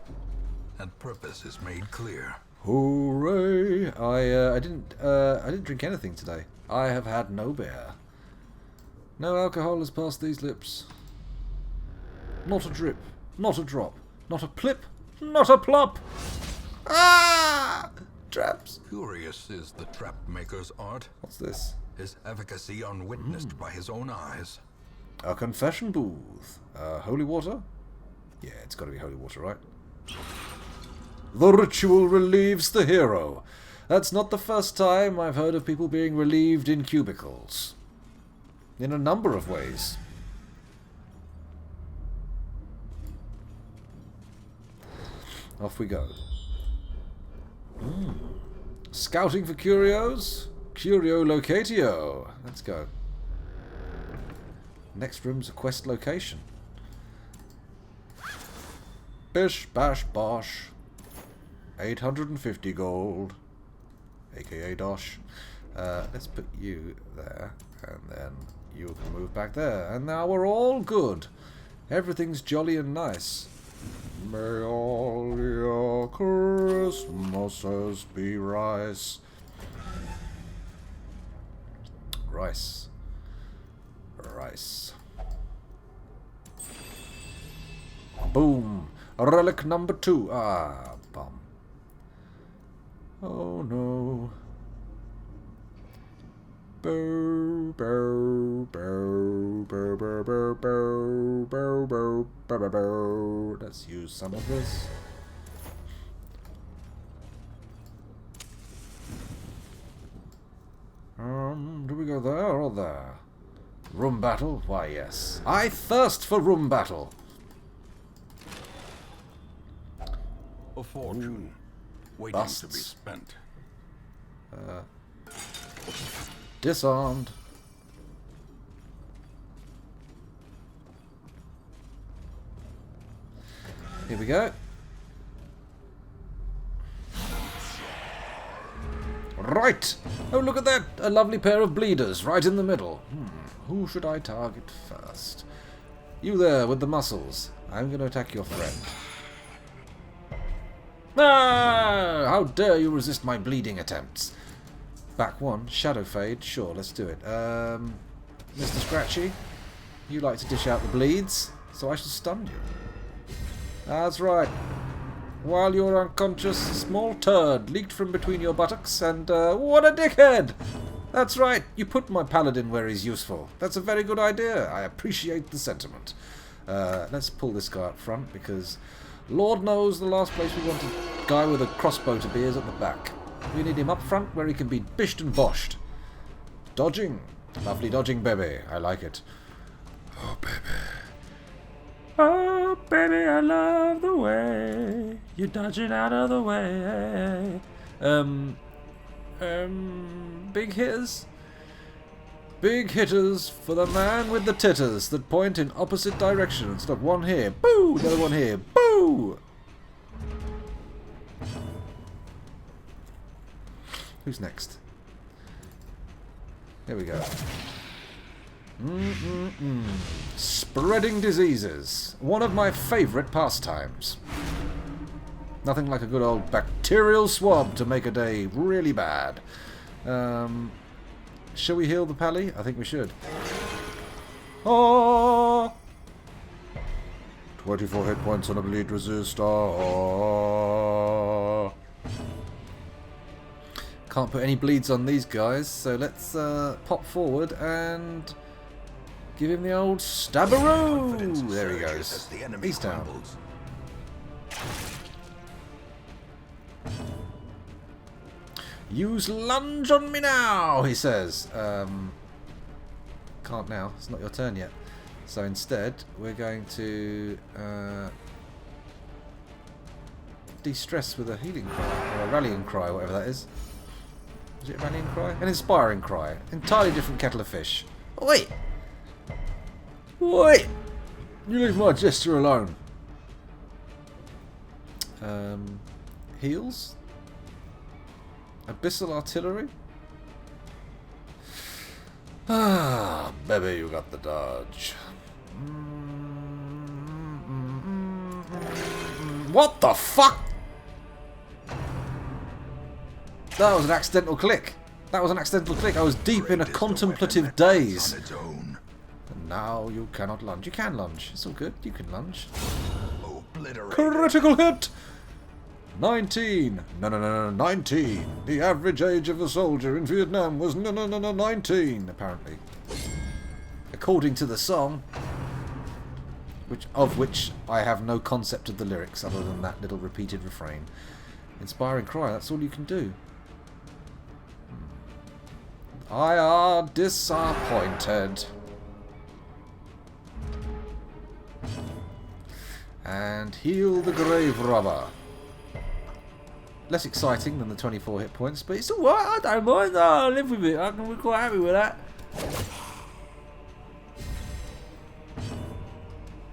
and purpose is made clear. Hooray! I didn't drink anything today. I have had no beer. No alcohol has passed these lips. Not a drip, not a drop, not a plip, not a plop. Ah! Traps. Curious is the trap maker's art. What's this? His efficacy unwitnessed by his own eyes. A confession booth. Holy water? Yeah, it's got to be holy water, right? The ritual relieves the hero. That's not the first time I've heard of people being relieved in cubicles. In a number of ways. Off we go. Scouting for curios? Curio locatio. Let's go. Next room's a quest location. Bish, bash, bosh. 850 gold. AKA Dosh. Let's put you there. And then you can move back there. And now we're all good. Everything's jolly and nice. May all your Christmases be rice. Rice. Rice. Boom. Relic number 2. Ah, bum. Oh no. Bow, bow, bow, bow, bow, bow, bow, bow, bow, bow, bow, bow. Let's use some of this. Do we go there or there? Room battle? Why, yes. I thirst for room battle. A fortune waiting to be spent. Disarmed. Here we go. Right! Oh, look at that! A lovely pair of bleeders right in the middle. Who should I target first? You there with the muscles. I'm going to attack your friend. Ah! How dare you resist my bleeding attempts? Back one. Shadow fade. Sure, let's do it. Mr. Scratchy, you like to dish out the bleeds, so I shall stun you. That's right. While you're unconscious, a small turd leaked from between your buttocks, and what a dickhead! That's right, you put my paladin where he's useful. That's a very good idea. I appreciate the sentiment. Let's pull this guy up front, because Lord knows the last place we want a guy with a crossbow to be is at the back. We need him up front where he can be bished and boshed. Dodging. Lovely dodging, baby. I like it. Oh, baby. Oh, baby, I love the way you're dodging out of the way. Big hitters? Big hitters for the man with the titters that point in opposite directions. Look, one here. Boo! Another one here. Boo! Who's next? Here we go. Spreading diseases. One of my favourite pastimes. Nothing like a good old bacterial swab to make a day really bad. Shall we heal the pally? I think we should. Oh! 24 hit points on a bleed resist. Oh. Can't put any bleeds on these guys, so let's pop forward and give him the old stabbaroo. There he goes. He's down. Use lunge on me now, he says. Can't now. It's not your turn yet. So instead, we're going to de-stress with a healing cry, or a rallying cry, whatever that is. Is it a rallying cry? An inspiring cry. Entirely different kettle of fish. Wait! Wait! You leave my gesture alone. Heals? Abyssal artillery? Ah, baby, you got the dodge. What the fuck? That was an accidental click. That was an accidental click. I was deep in a contemplative daze. And now you cannot lunge. You can lunge. It's all good. You can lunge. Critical hit! 19. No, 19. The average age of a soldier in Vietnam was 19, apparently. According to the song. which I have no concept of the lyrics other than that little repeated refrain. Inspiring cry, that's all you can do. I are disappointed. And heal the grave robber. Less exciting than the 24 hit points, but it's alright, I don't mind. I'll live with it. I can be quite happy with that.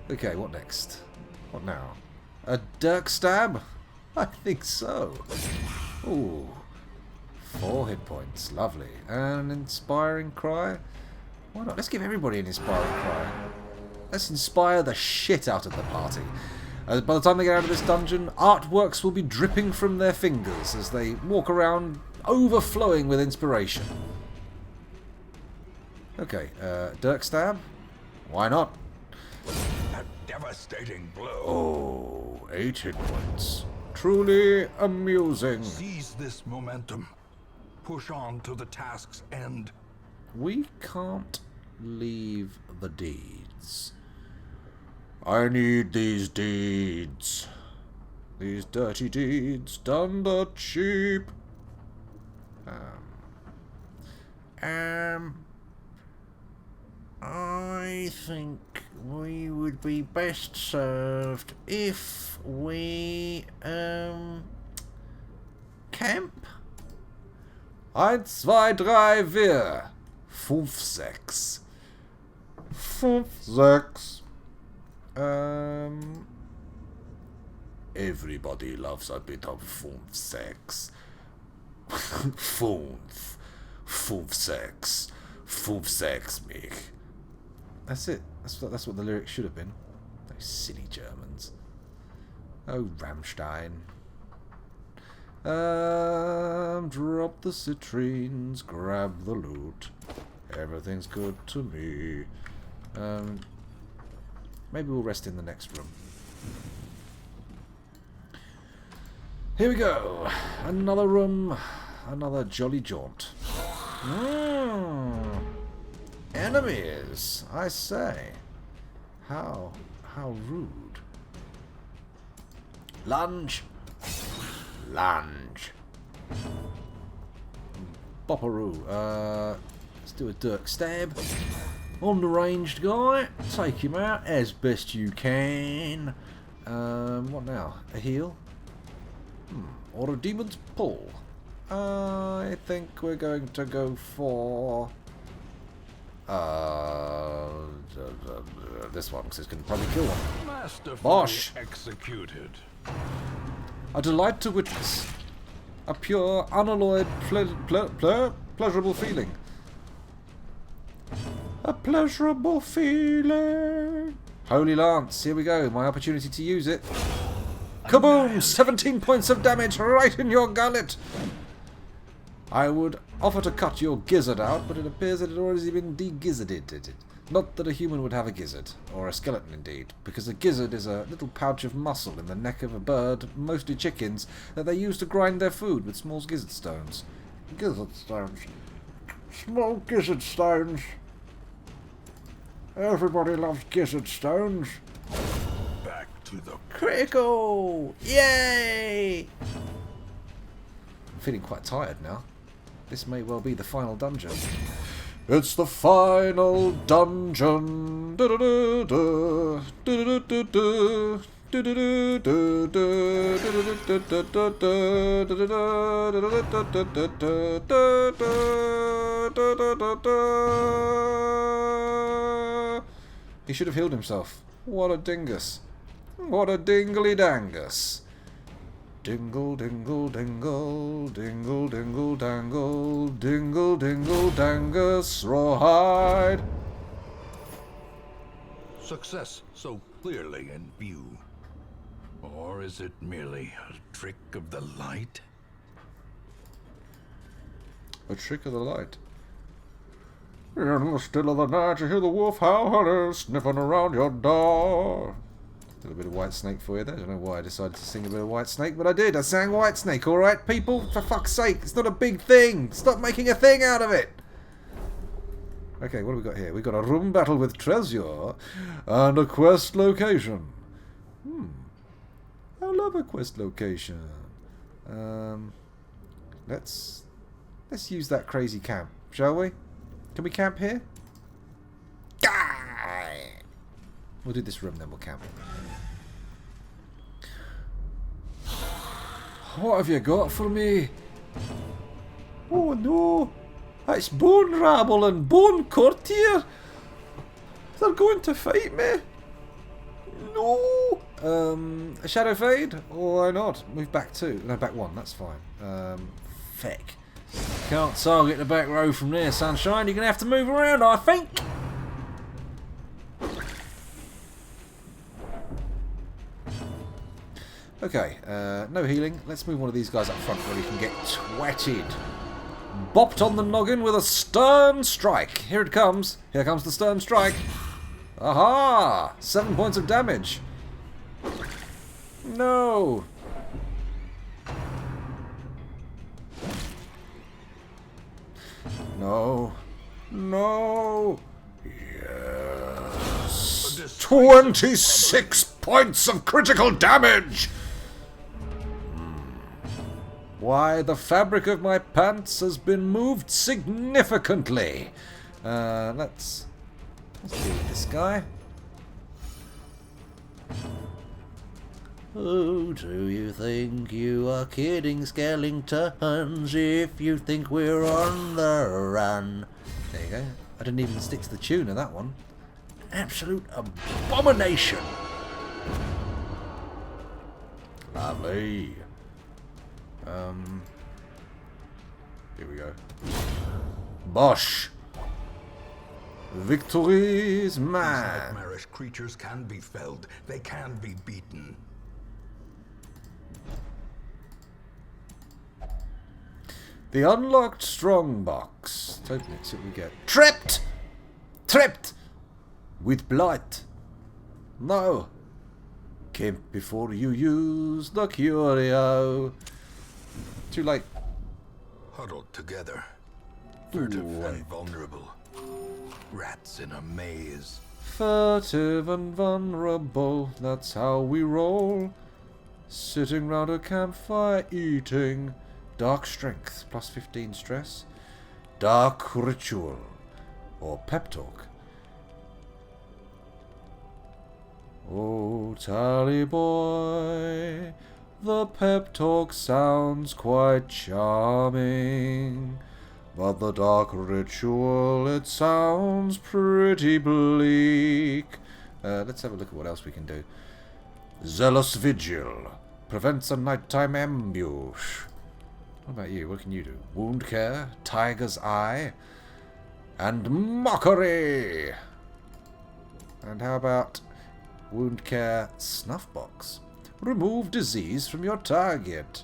Okay, what next? What now? A dirk stab? I think so. Ooh. 4 hit points. Lovely. And an inspiring cry? Why not? Let's give everybody an inspiring cry. Let's inspire the shit out of the party. By the time they get out of this dungeon, artworks will be dripping from their fingers as they walk around overflowing with inspiration. Okay, dirk stab? Why not? A devastating blow. Oh, 8 hit points. Truly amusing. Seize this momentum. Push on to the task's end. We can't leave the deeds. I need these deeds. These dirty deeds done the cheap. I think we would be best served if we, camp? 1, 2, 3, 4. 5, 6. 5, 6. Everybody loves a bit of 5, 6. 5, 6. 5, 6, mich. That's it. That's what the lyrics should have been. Those silly Germans. Oh, Rammstein. Drop the citrines, grab the loot. Everything's good to me. Maybe we'll rest in the next room. Here we go. Another room. Another jolly jaunt. Enemies, I say. How rude. Lunge. Lunge. Bopperoo. Let's do a dirk stab. On the ranged guy. Take him out as best you can. What now? A heal? Or a demon's pull? I think we're going to go for this one, because it's going to probably kill one. Masterfully Bosh! executed. A delight to witness. A pure, unalloyed, pleasurable feeling. A pleasurable feeling. Holy Lance, here we go. My opportunity to use it. Kaboom! 17 points of damage right in your gullet. I would offer to cut your gizzard out, but it appears that it had already been de-gizzarded. Not that a human would have a gizzard, or a skeleton indeed, because a gizzard is a little pouch of muscle in the neck of a bird, mostly chickens, that they use to grind their food with small gizzard stones. Gizzard stones. Small gizzard stones. Everybody loves gizzard stones. Back to the Critical! Yay! I'm feeling quite tired now. This may well be the final dungeon. It's the final dungeon. He should have healed himself. What a dingus. What a dingly-dangus. Dingle, dingle, dingle, dingle, dingle, dangle, dingle, dingle, dangus, rawhide. success so clearly in view. Or is it merely a trick of the light? A trick of the light. In the still of the night you hear the wolf howl sniffing around your door. A little bit of White Snake for you there. I don't know why I decided to sing a bit of White Snake, but I did. I sang White Snake, alright people? For fuck's sake, it's not a big thing. Stop making a thing out of it. Okay, what have we got here? We've got a room battle with treasure and a quest location. I love a quest location. Let's use that crazy camp, shall we? Can we camp here? We'll do this room, then we'll camp. What have you got for me? Oh no! It's Bone Rabble and Bone Courtier! They're going to fight me! No! A Shadow Fade? Or why not? Move back 2. No, back 1, that's fine. Feck. Can't target the back row from there, Sunshine. You're going to have to move around, I think! Okay, no healing. Let's move one of these guys up front where we can get twatted. Bopped on the noggin with a stern strike. Here it comes. Here comes the stern strike. Aha! 7 points of damage. No! No. No! Yes! 26 points of critical damage! Why, the fabric of my pants has been moved significantly. Let's deal with this guy. Oh, do you think you are kidding, skeletons, if you think we're on the run? There you go. I didn't even stick to the tune of that one. Absolute abomination. Lovely. Here we go. Bosh! Victory is mine! Nightmarish creatures can be felled. They can be beaten. The unlocked strongbox. Let's open it, see what we get. Tripped! Tripped! With blight. No. Camp before you use the curio. Too late. Huddled together. Furtive and vulnerable. Rats in a maze. Furtive and vulnerable, that's how we roll. Sitting round a campfire eating. Dark strength, plus 15 stress. Dark ritual. Or pep talk. Oh, Tally boy, the pep talk sounds quite charming. But the dark ritual, it sounds pretty bleak. Let's have a look at what else we can do. Zealous Vigil. Prevents a nighttime ambush. What about you? What can you do? Wound Care, Tiger's Eye, and Mockery. And how about Wound Care Snuffbox? Remove disease from your target.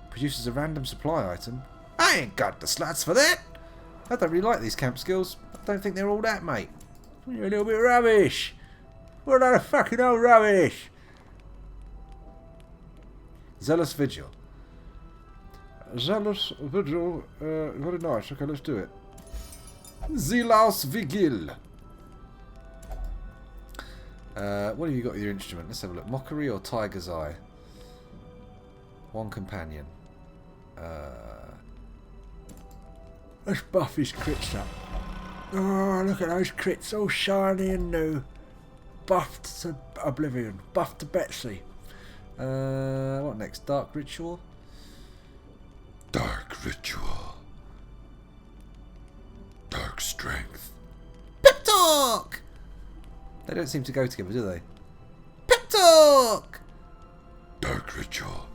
Produces a random supply item. I ain't got the slots for that. I don't really like these camp skills. I don't think they're all that, mate. You're a little bit rubbish. What a lot of fucking old rubbish. Zealous Vigil. Zealous Vigil. Very nice. Okay, let's do it. Zealous Vigil. What have you got with your instrument? Let's have a look. Mockery or Tiger's Eye? One companion. Let's buff his crits up. Oh, look at those crits, all shiny and new. Buffed to Oblivion. Buffed to Betsy. What next? Dark Ritual? Dark Ritual. Dark Strength. Pep Talk! They don't seem to go together, do they? Pep Talk! Dark Ritual.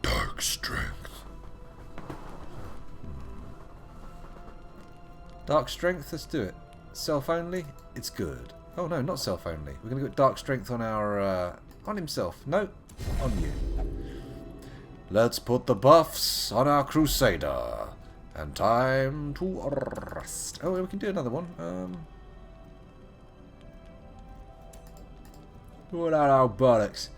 Dark Strength. Dark Strength, let's do it. Self only, it's good. Oh no, not self only. We're going to get Dark Strength on our... on himself. No, on you. Let's put the buffs on our Crusader. And time to rest. Oh, we can do another one. What are our bollocks?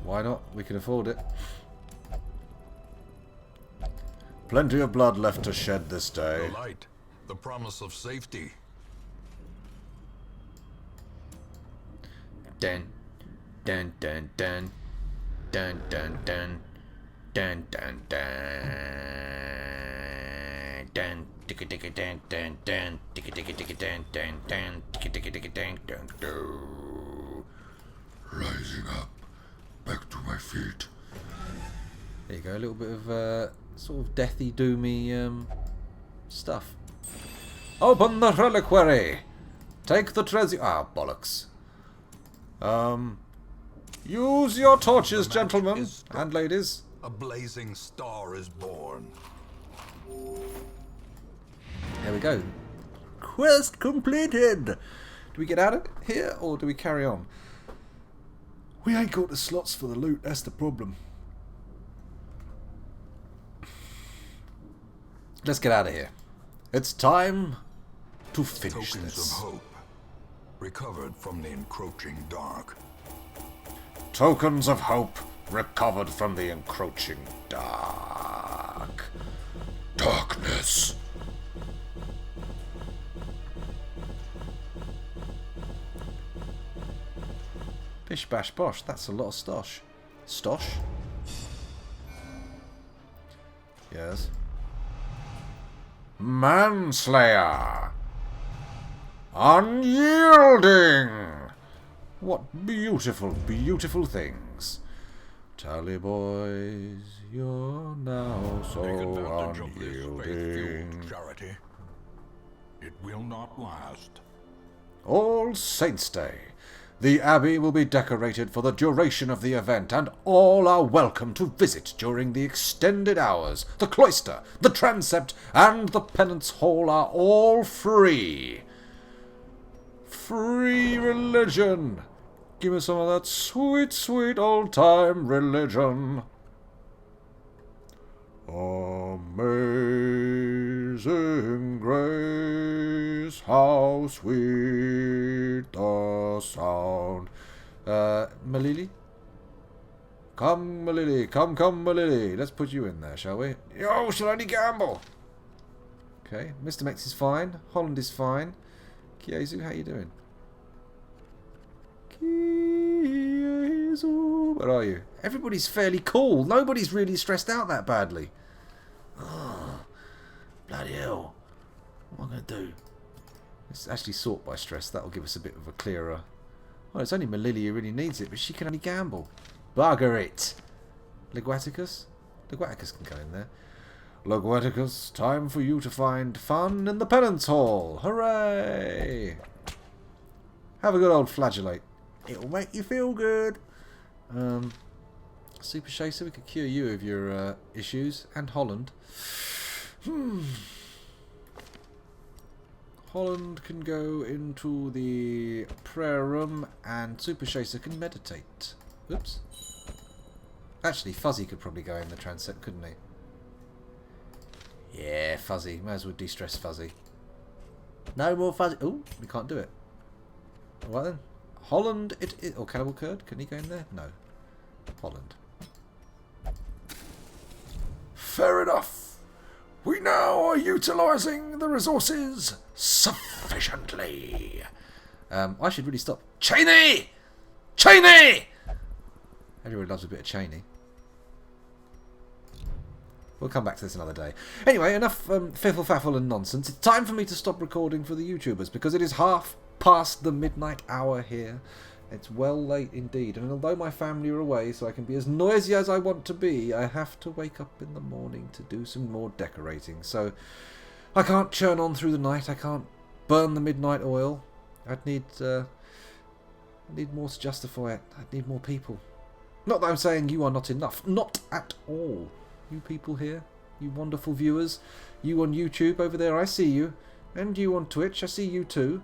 Why not? We can afford it. Plenty of blood left to shed this day. The light, the promise of safety. Dun, dun, dun, dun, dun, dun, dun, dun, dun, dun, dun, ticka ticka dun, dun, dun, ticka ticka ticka dun, dun, dun, ticka ticka ticka dun, dun, dun. Rising up, back to my feet. There you go, a little bit of sort of deathy, doomy stuff. Open the reliquary. Take the treasure. Ah, bollocks. Use your torches, gentlemen and ladies. A blazing star is born. There we go. Quest completed. Do we get out of here or do we carry on? We ain't got the slots for the loot. That's the problem. Let's get out of here. It's time to finish Tokens this. of hope, recovered from the encroaching dark. Tokens of hope recovered from the encroaching dark. Darkness. Bish bash bosh. That's a lot of stosh. Stosh? Yes. Manslayer. Unyielding. What beautiful, beautiful things. Tally boys, you're now so Take advantage of this unyielding. faith-fueled charity. It will not last. All Saints' Day. The Abbey will be decorated for the duration of the event, and all are welcome to visit during the extended hours. The cloister, the transept, and the penance hall are all free. Free religion. Give me some of that sweet, sweet old-time religion. Amazing grace, how sweet the sound. Malili? Come, Malili, come, Malili. Let's put you in there, shall we? Yo, shall only gamble. Okay, Mr. Mex is fine. Holland is fine. Kiezu, how you doing? Kiezu, where are you? Everybody's fairly cool. Nobody's really stressed out that badly. Oh, bloody hell. What am I going to do? Let's actually sort by stress. That'll give us a bit of a clearer... Oh, it's only Malili who really needs it, but she can only gamble. Bugger it. Leguaticus? Leguaticus can go in there. Leguaticus, time for you to find fun in the penance hall. Hooray! Have a good old flagellate. It'll make you feel good. Super Chaser, we could cure you of your issues. And Holland. Holland can go into the prayer room and Super Chaser can meditate. Oops. Actually, Fuzzy could probably go in the transept, couldn't he? Yeah, Fuzzy. Might as well de-stress Fuzzy. No more Fuzzy. Oh, we can't do it. Alright then. Holland, or Cannibal Curd? Can he go in there? No. Holland. Fair enough. We now are utilising the resources sufficiently. I should really stop. Cheney! Cheney! Everybody loves a bit of Cheney. We'll come back to this another day. Anyway, enough fiffle faffle and nonsense. It's time for me to stop recording for the YouTubers because it is half past the midnight hour here. It's well late indeed, and although my family are away so I can be as noisy as I want to be, I have to wake up in the morning to do some more decorating. So I can't churn on through the night. I can't burn the midnight oil. I'd need more to justify it. I'd need more people. Not that I'm saying you are not enough. Not at all. You people here, you wonderful viewers, you on YouTube over there, I see you. And you on Twitch, I see you too.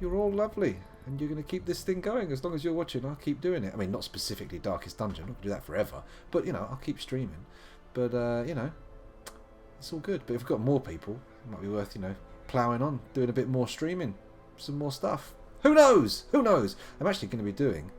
You're all lovely. And you're going to keep this thing going. As long as you're watching, I'll keep doing it. I mean, not specifically Darkest Dungeon. I'm not going to do that forever. But, you know, I'll keep streaming. But, you know, it's all good. But if we've got more people, it might be worth, you know, ploughing on, doing a bit more streaming. Some more stuff. Who knows? Who knows? I'm actually going to be doing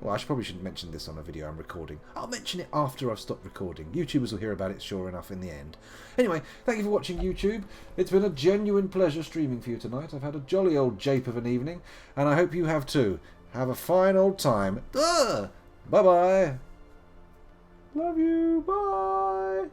Well, I probably shouldn't mention this on a video I'm recording. I'll mention it after I've stopped recording. YouTubers will hear about it sure enough in the end. Anyway, thank you for watching, YouTube. It's been a genuine pleasure streaming for you tonight. I've had a jolly old jape of an evening, and I hope you have too. Have a fine old time. Bye-bye. Love you. Bye.